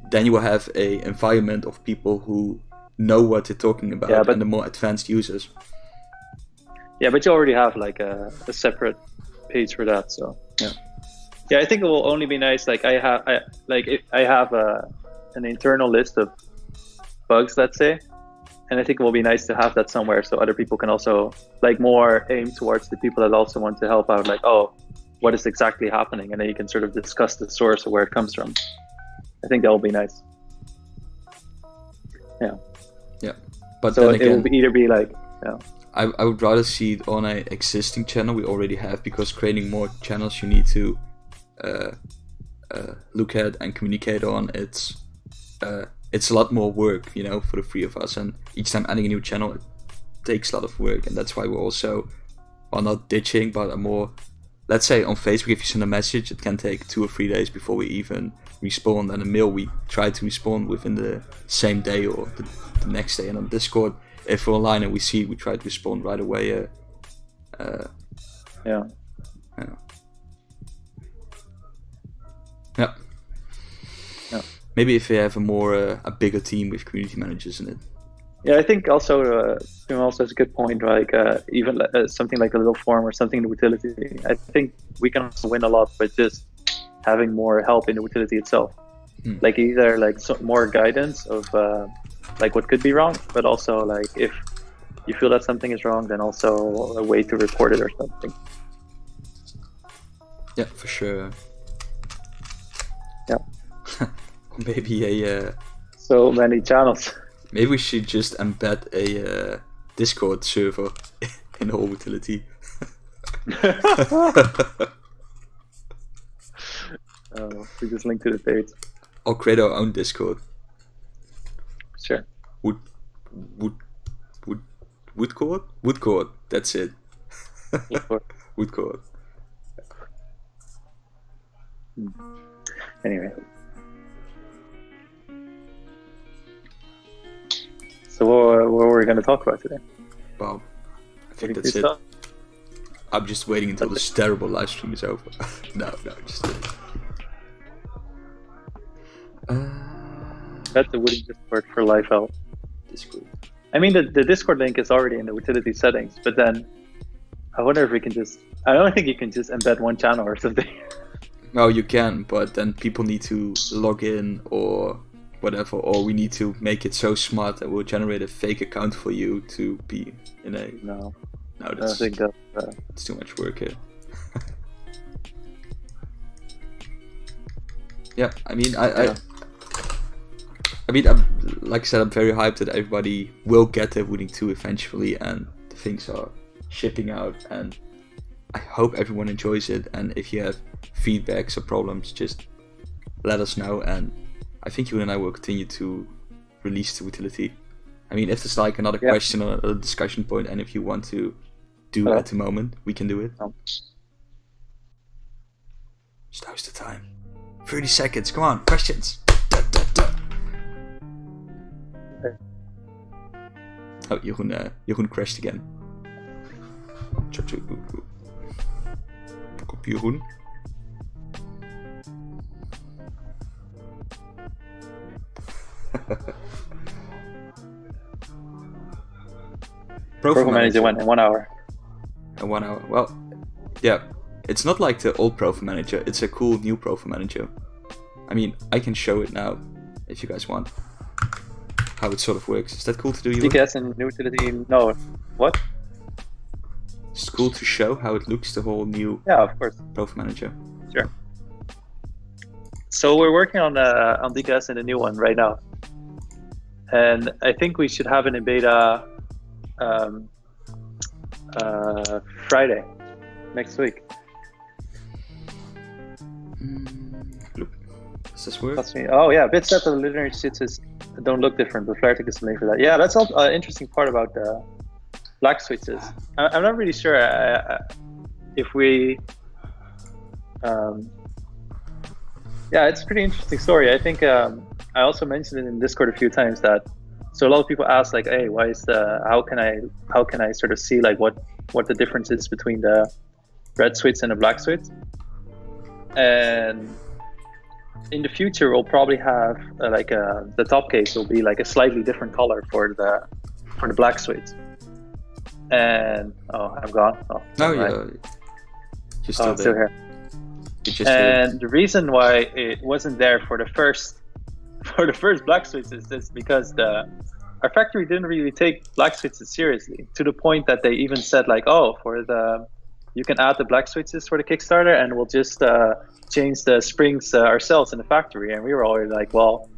then you will have a environment of people who know what they're talking about, and the more advanced users. Yeah, but you already have like a separate page for that, so yeah, I think it will only be nice. Like I have an internal list of bugs, let's say, and I think it will be nice to have that somewhere so other people can also like more aim towards the people that also want to help out, like, oh, what is exactly happening, and then you can sort of discuss the source of where it comes from. I think that will be nice. Yeah, but so then again, it will either be like I would rather see it on an existing channel we already have, because creating more channels you need to look at and communicate on, it's it's a lot more work, for the three of us, and each time adding a new channel, it takes a lot of work, and that's why we're also, not ditching, but are more. Let's say on Facebook, if you send a message, it can take 2 or 3 days before we even respond, and a mail we try to respond within the same day or the next day. And on Discord, if we're online and we see it, we try to respond right away. Yeah. Maybe if we have a bigger team with community managers in it. Yeah, I think also Tim also has a good point. Like even something like a little form or something in the utility. I think we can also win a lot with just having more help in the utility itself. Like either like more guidance of like what could be wrong, but also like if you feel that something is wrong, then also a way to report it or something. Yeah, for sure. Yeah. Maybe so many channels. Maybe we should just embed a Discord server in the whole utility. We just link to the page. Or create our own Discord. Sure. Woodcourt. That's it. Woodcourt. Anyway. So what were we going to talk about today? Well, I think that's it. I'm just waiting until this terrible live stream is over. No, just kidding. That's the Wooting Discord for live help. Discord. I mean, the Discord link is already in the utility settings, but then I wonder if we can just... I don't think you can just embed one channel or something. No, you can, but then people need to log in or whatever, or we need to make it so smart that we'll generate a fake account for you to be in a... No, that's, I think that, it's too much work here. Yeah, I mean, I'm, like I said, I'm very hyped that everybody will get their Wooting 2 eventually, and the things are shipping out, and I hope everyone enjoys it. And if you have feedbacks or problems, just let us know, and I think you and I will continue to release the utility. I mean, if there's like another question or a discussion point, and if you want to do at the moment, we can do it. So now's the time. 30 seconds, come on, questions. Oh, Jeroen crashed again. Op Jeroen. Profile Manager went in 1 hour. In 1 hour. Well, yeah. It's not like the old Profile Manager. It's a cool new Profile Manager. I mean, I can show it now if you guys want. How it sort of works. Is that cool to do? DKS and new utility? No. What? It's cool to show how it looks, the whole new of course. Profile Manager. Sure. So we're working on DKS and the new one right now. And I think we should have it in beta Friday next week. Does this work? Oh yeah, bit set of linear switches don't look different, but Flaretic is made for that. Yeah, that's all interesting part about the black switches. I'm not really sure if we. Yeah, it's a pretty interesting story. I think I also mentioned it in Discord a few times that. So a lot of people ask like, hey, why is how can I sort of see like what the difference is between the red switch and the black switch? And in the future, we'll probably have the top case will be like a slightly different color for the black switch. And I'm gone. You're still still here. And the reason why it wasn't there for the first black switches is because our factory didn't really take black switches seriously, to the point that they even said like, you can add the black switches for the Kickstarter and we'll just change the springs ourselves in the factory. And we were already like, well,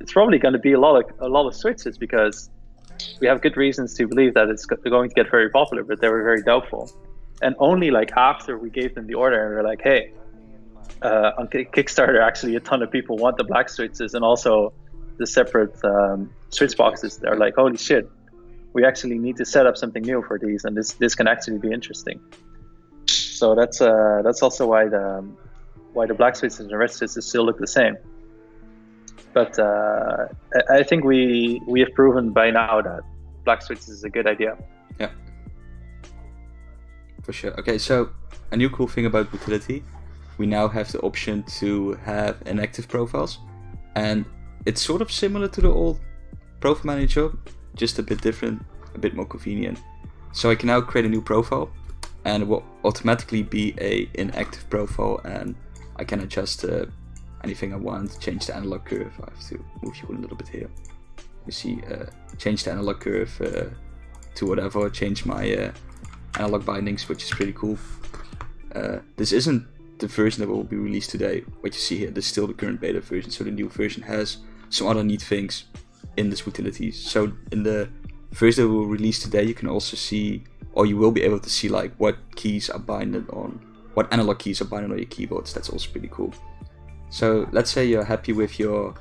it's probably going to be a lot of switches because we have good reasons to believe that it's going to get very popular, but they were very doubtful. And only like after we gave them the order and we were like, hey, on Kickstarter, actually a ton of people want the black switches, and also the separate switch boxes, they're like, holy shit, we actually need to set up something new for these, and this can actually be interesting. So that's also why the black switches and red switches still look the same. But I think we have proven by now that black switches is a good idea. Yeah, for sure. Okay, so a new cool thing about Utility, we now have the option to have inactive profiles, and it's sort of similar to the old profile manager, just a bit different, a bit more convenient. So I can now create a new profile, and it will automatically be a inactive profile, and I can adjust anything I want, change the analog curve. I have to move you a little bit here. You see, change the analog curve to whatever, change my analog bindings, which is pretty cool. This isn't the version that will be released today. What you see here, this is still the current beta version, so the new version has some other neat things in this utility. So in the version that will release today, you can also see, or you will be able to see, like what keys are binded on, what analog keys are binded on your keyboards. That's also pretty cool. So let's say you're happy with your,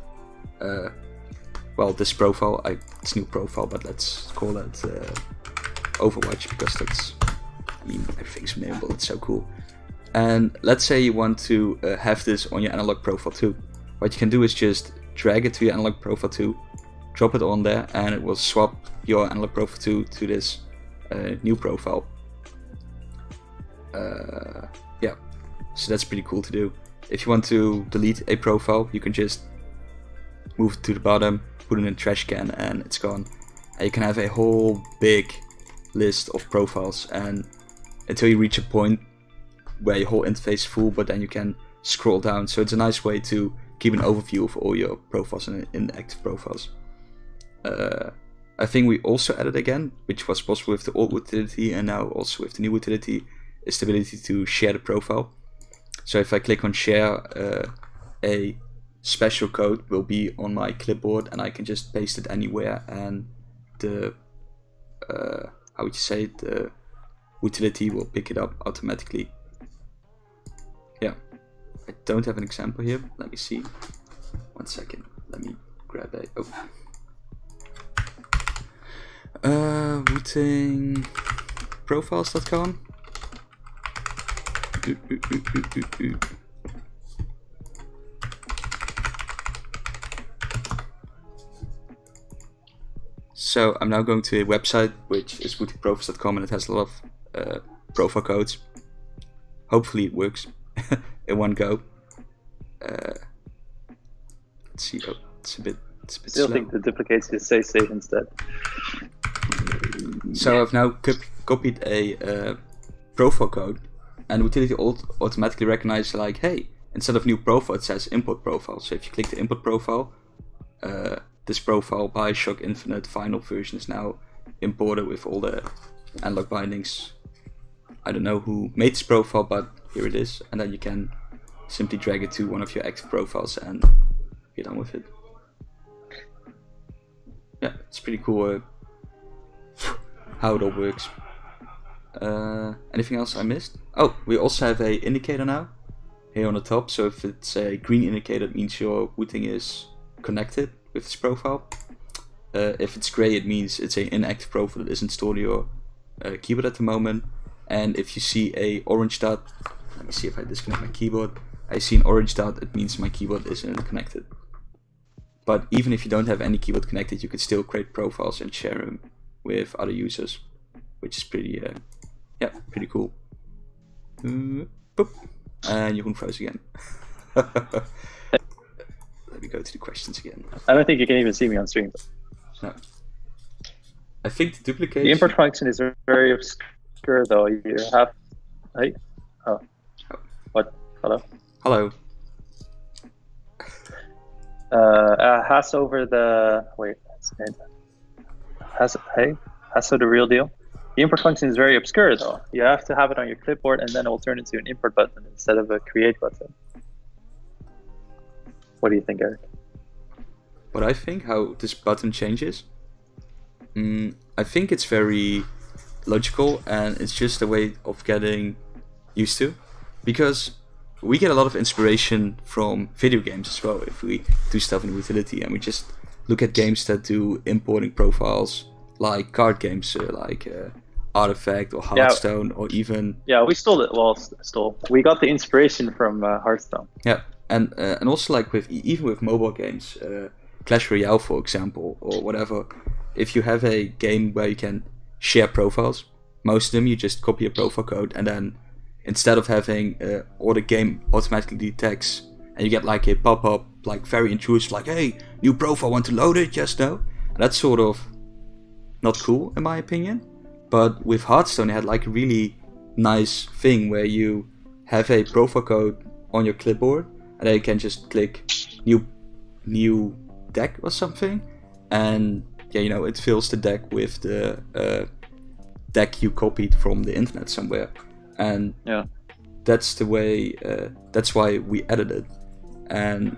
this profile. It's new profile, but let's call it Overwatch, because that's, I mean, everything's nameable. It's so cool. And let's say you want to have this on your analog profile too. What you can do is just drag it to your analog profile too, drop it on there, and it will swap your analog profile too to this new profile. Yeah, so that's pretty cool to do. If you want to delete a profile, you can just move it to the bottom, put it in a trash can, and it's gone. And you can have a whole big list of profiles, and until you reach a point where your whole interface is full, but then you can scroll down. So it's a nice way to keep an overview of all your profiles and inactive profiles. I think we also added again, which was possible with the old utility and now also with the new utility, is the ability to share the profile. So if I click on share, a special code will be on my clipboard, and I can just paste it anywhere, and the the utility will pick it up automatically. Yeah, I don't have an example here. Let me see. 1 second. Let me grab a. Wooting profiles.com. So I'm now going to a website which is wootingprofiles.com, and it has a lot of profile codes. Hopefully it works in one go. Let's see. Oh, it's a bit Still slow. think the duplicates just say save instead. So I've now copied a profile code, and utility automatically recognizes, like, hey, instead of new profile, it says import profile. So if you click the import profile, this profile, Bioshock Infinite final version, is now imported with all the analog bindings. I don't know who made this profile, but here it is, and then you can simply drag it to one of your active profiles and get on with it. Yeah, it's pretty cool how it all works. Anything else I missed? Oh, we also have a indicator now here on the top. So if it's a green indicator, it means your Wooting is connected with this profile. If it's gray, it means it's an inactive profile that is installed on your keyboard at the moment. And if you see a orange dot, let me see if I disconnect my keyboard. I see an orange dot, it means my keyboard isn't connected. But even if you don't have any keyboard connected, you can still create profiles and share them with other users, which is pretty, pretty cool. Boop. And Jeroen froze again. Let me go to the questions again. I don't think you can even see me on stream. No. I think the duplication... The import function is very obscure, though. You have... Hey? Oh. What? Hello? Hello. Has over the... Wait. Has the real deal? The import function is very obscure, though. You have to have it on your clipboard, and then it will turn into an import button instead of a create button. What do you think, Erik? What I think, how this button changes? I think it's very logical, and it's just a way of getting used to. Because we get a lot of inspiration from video games as well. If we do stuff in utility, and we just look at games that do importing profiles, like card games, like Artifact or Hearthstone, or even we stole it. Well, we got the inspiration from Hearthstone. Yeah, and also like even with mobile games, Clash Royale, for example, or whatever. If you have a game where you can share profiles, most of them you just copy a profile code, and then instead of having or the game automatically detects, and you get like a pop-up, like very intrusive, like, hey, new profile, want to load it? Yes, no. And that's sort of not cool in my opinion. But with Hearthstone, it had like a really nice thing where you have a profile code on your clipboard, and then you can just click new deck or something, and it fills the deck with the deck you copied from the internet somewhere, and that's the way. That's why we added it, and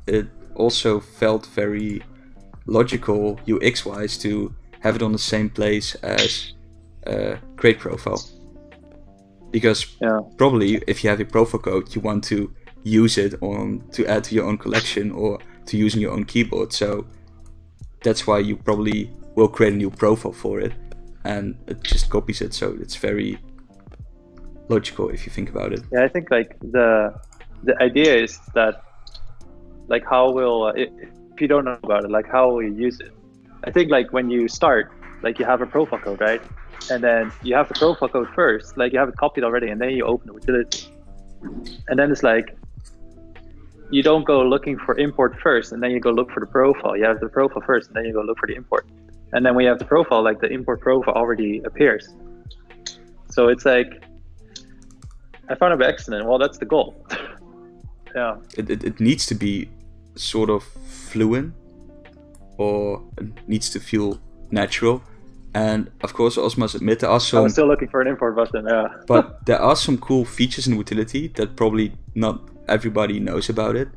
it also felt very logical UX-wise to have it on the same place as create profile, because probably if you have a profile code, you want to use it to add to your own collection or to use in your own keyboard. So that's why you probably will create a new profile for it, and it just copies it. So it's very logical if you think about it. Yeah, I think like the idea is that like how will if you don't know about it, like how will you use it? I think like when you start, like you have a profile code, right? And then you have the profile code first, like you have it copied already, and then you open the utility. And then it's like, you don't go looking for import first, and then you go look for the profile. You have the profile first, and then you go look for the import. And then when you have the profile, like the import profile already appears. So it's like, I found it by accident. Well, that's the goal. Yeah. It needs to be sort of fluent, or it needs to feel natural. And of course, I also must admit there are some... I was still looking for an import button, yeah. But there are some cool features in the utility that probably not everybody knows about it.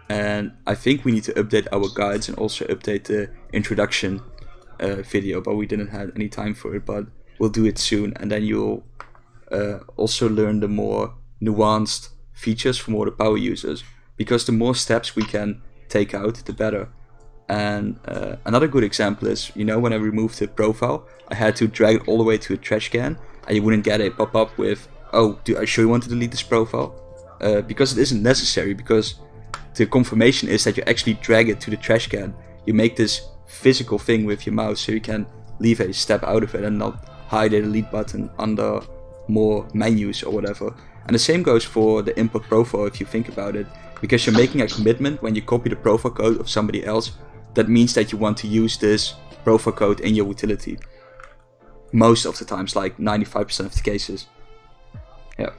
And I think we need to update our guides and also update the introduction video, but we didn't have any time for it, but we'll do it soon. And then you'll also learn the more nuanced features from all the power users, because the more steps we can take out, the better. And another good example is, when I removed the profile, I had to drag it all the way to a trash can, and you wouldn't get a pop-up with, oh, do I sure you want to delete this profile? Because it isn't necessary, because the confirmation is that you actually drag it to the trash can. You make this physical thing with your mouse, so you can leave a step out of it and not hide a delete button under more menus or whatever. And the same goes for the import profile, if you think about it, because you're making a commitment when you copy the profile code of somebody else. That means that you want to use this profile code in your utility. Most of the times, like 95% of the cases. Yeah.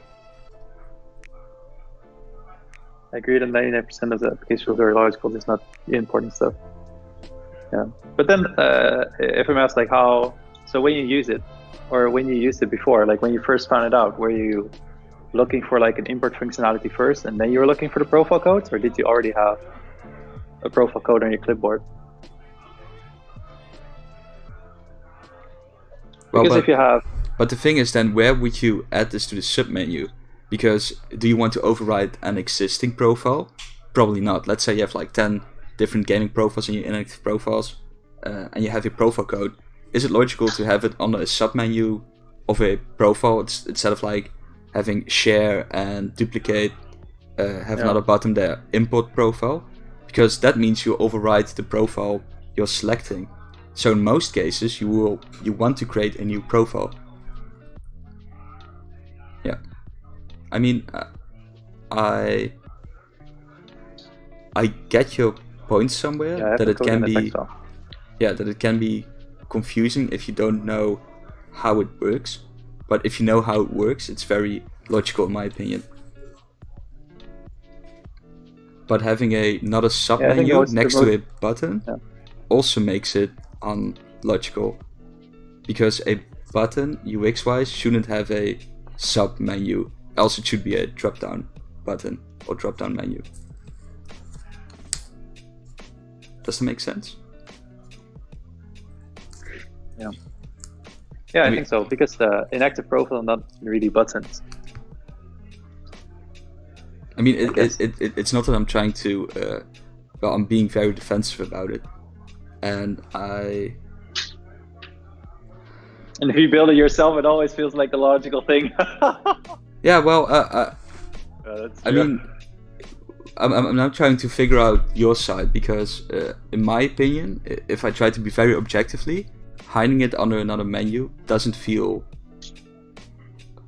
I agree that 99% of the applications are very logical, just not the important stuff. Yeah. But then, if I'm asked, like how, so when you use it, or when you used it before, like when you first found it out, were you looking for like an import functionality first, and then you were looking for the profile codes, or did you already have a profile code on your clipboard? Because if you have... But the thing is then, where would you add this to the submenu? Because do you want to override an existing profile? Probably not. Let's say you have like 10 different gaming profiles in your inactive profiles, and you have your profile code. Is it logical to have it on a submenu of a profile instead of like having share and duplicate, have another button there, import profile? Because that means you override the profile you're selecting. So in most cases, you want to create a new profile. Yeah, I mean, I get your point somewhere, that it can be, that it can be confusing if you don't know how it works. But if you know how it works, it's very logical in my opinion. But having another submenu next to a button also makes it unlogical, because a button UX-wise shouldn't have a submenu, else it should be a drop-down button or drop-down menu. Does that make sense? Yeah, I think so, because the inactive profile are not really buttons. I mean, it's not that I'm trying to well, I'm being very defensive about it, and if you build it yourself, it always feels like the logical thing. Yeah, well, That's I true. mean, I'm now trying to figure out your side because, in my opinion, if I try to be very objectively, hiding it under another menu doesn't feel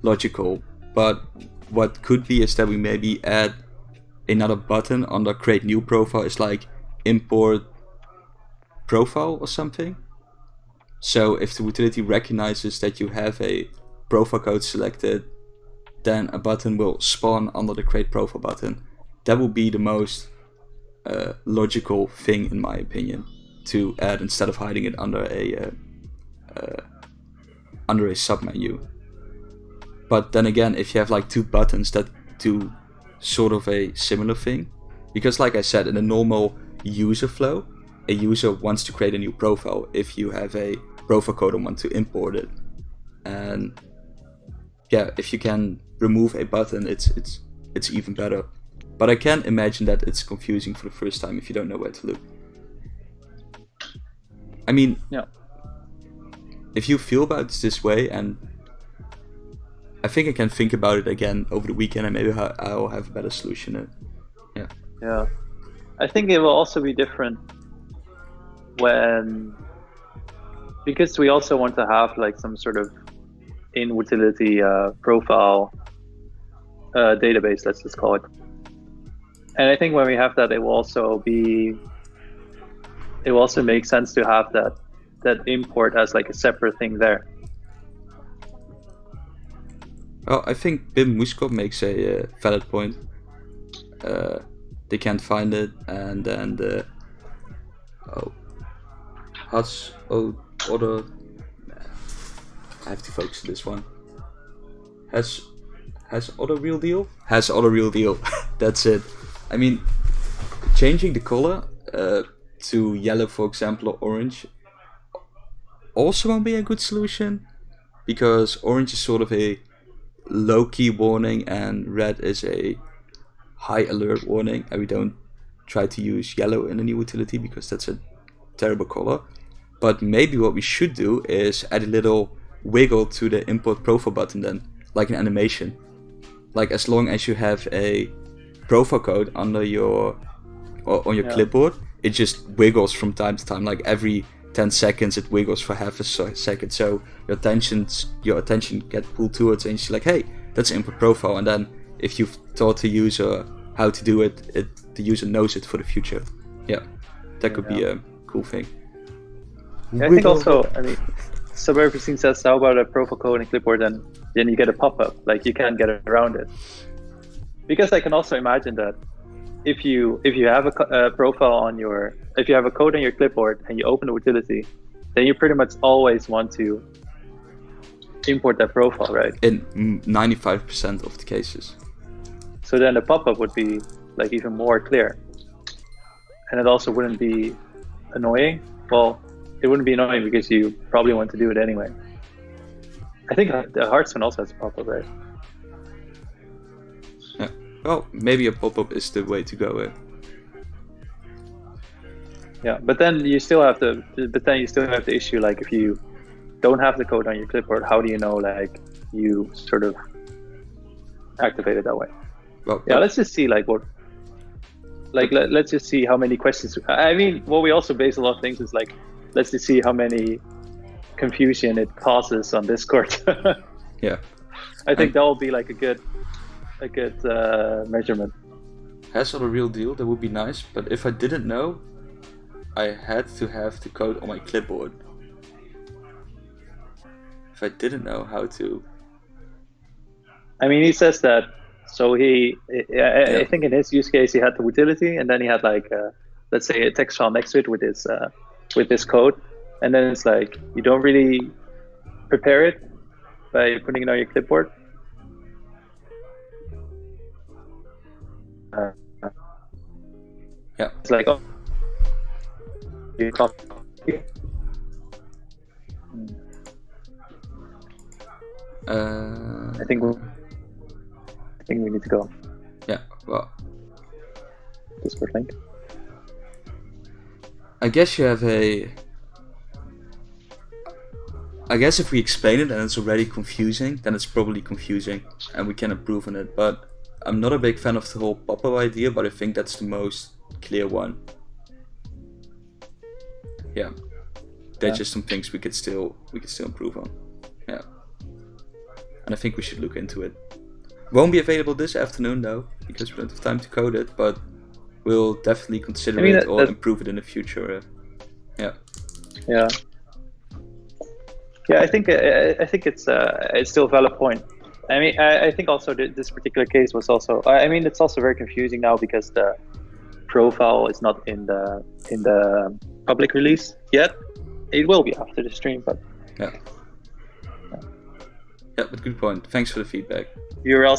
logical. But what could be is that we maybe add another button under create new profile, is like import profile or something. So if the utility recognizes that you have a profile code selected, then a button will spawn under the create profile button. That would be the most logical thing, in my opinion, to add instead of hiding it under a submenu. But then again, if you have like two buttons that do sort of a similar thing, because like I said, in a normal user flow, a user wants to create a new profile if you have a profile code and want to import it. And yeah, if you can remove a button, it's even better. But I can imagine that it's confusing for the first time if you don't know where to look. I mean, Yeah. if you feel about it this way, and I think I can think about it again over the weekend, and maybe I'll have a better solution. Yeah. Yeah. I think it will also be different because we also want to have like some sort of in-utility profile database, let's just call it. And I think when we have that, it will also make sense to have that import as like a separate thing there. Well, I think Bim Muskov makes a valid point. They can't find it, and then other. I have to focus on this one. Has other real deal? Has other real deal. That's it. I mean, changing the color to yellow, for example, or orange, also won't be a good solution, because orange is sort of a low-key warning and red is a high alert warning, and we don't try to use yellow in a new utility because that's a terrible color. But maybe what we should do is add a little wiggle to the import profile button then, like an animation. Like as long as you have a profile code under your on your clipboard, it just wiggles from time to time, like every 10 seconds it wiggles for half a second, so your attention get pulled towards it, and you see like, hey, that's import profile, and then if you've taught the user how to do it, the user knows it for the future. Yeah, that could be a cool thing. Yeah, I think also, I mean, Suburban says, how about a profile code and clipboard, and then you get a pop-up, like you can't get around it. Because I can also imagine that if you have a profile if you have a code on your clipboard and you open the utility, then you pretty much always want to import that profile, right? In 95% of the cases. So then the pop-up would be like even more clear, and it also wouldn't be annoying. Well, it wouldn't be annoying because you probably want to do it anyway. I think the Hearthstone also has a pop-up, right? Yeah. Well, maybe a pop-up is the way to go. Yeah, but then you still have the issue, like if you don't have the code on your clipboard, how do you know like you sort of activate it that way? Well, yeah, let's just see like what, like let's just see how many questions. I mean, what we also base a lot of things is like, let's just see how many confusion it causes on Discord. Yeah, I think that will be like a good measurement. Has on a real deal, that would be nice, but if I didn't know, I had to have the code on my clipboard. If I didn't know how to... I mean, he says that, so I think in his use case, he had the utility, and then he had like, let's say a text file next to it with this code. And then it's like, you don't really prepare it by putting it on your clipboard. Yeah. It's like, oh, you copy. I think we need to go. Yeah, well. Discord link. I guess you have I guess if we explain it and it's already confusing, then it's probably confusing and we can improve on it. But I'm not a big fan of the whole pop-up idea, but I think that's the most clear one. Yeah. There's just some things we could still improve on. Yeah. And I think we should look into it. Won't be available this afternoon though, because we don't have time to code it, but we'll definitely consider it or improve it in the future. Yeah. Yeah. Yeah, I think it's still a valid point. I mean, I think also this particular case was also. I mean, it's also very confusing now because the profile is not in the public release yet. It will be after the stream, but yeah. Yeah, but good point. Thanks for the feedback. URL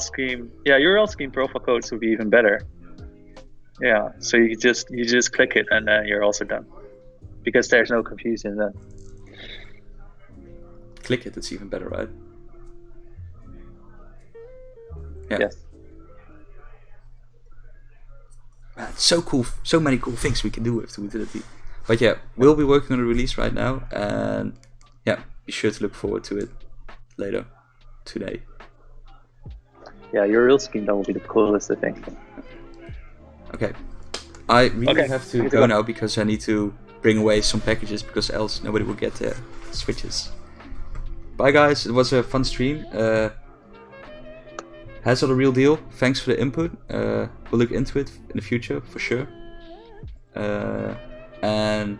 scheme profile codes would be even better. Yeah, so you just click it and then you're also done, because there's no confusion then. Click it, it's even better, right? Yeah. Yes. Man, it's so cool, so many cool things we can do with the utility. But yeah, we'll be working on a release right now, and yeah, be sure to look forward to it later today. Yeah, your real scheme that will be the coolest, I think. Okay, I really have to go now because I need to bring away some packages, because else nobody will get their switches. Bye guys, it was a fun stream. Has all the real deal. Thanks for the input. We'll look into it in the future for sure. And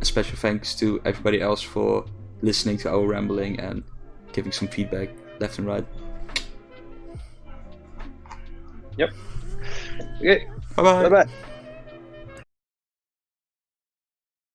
a special thanks to everybody else for listening to our rambling and giving some feedback left and right. Yep. Okay. Bye bye. Bye bye.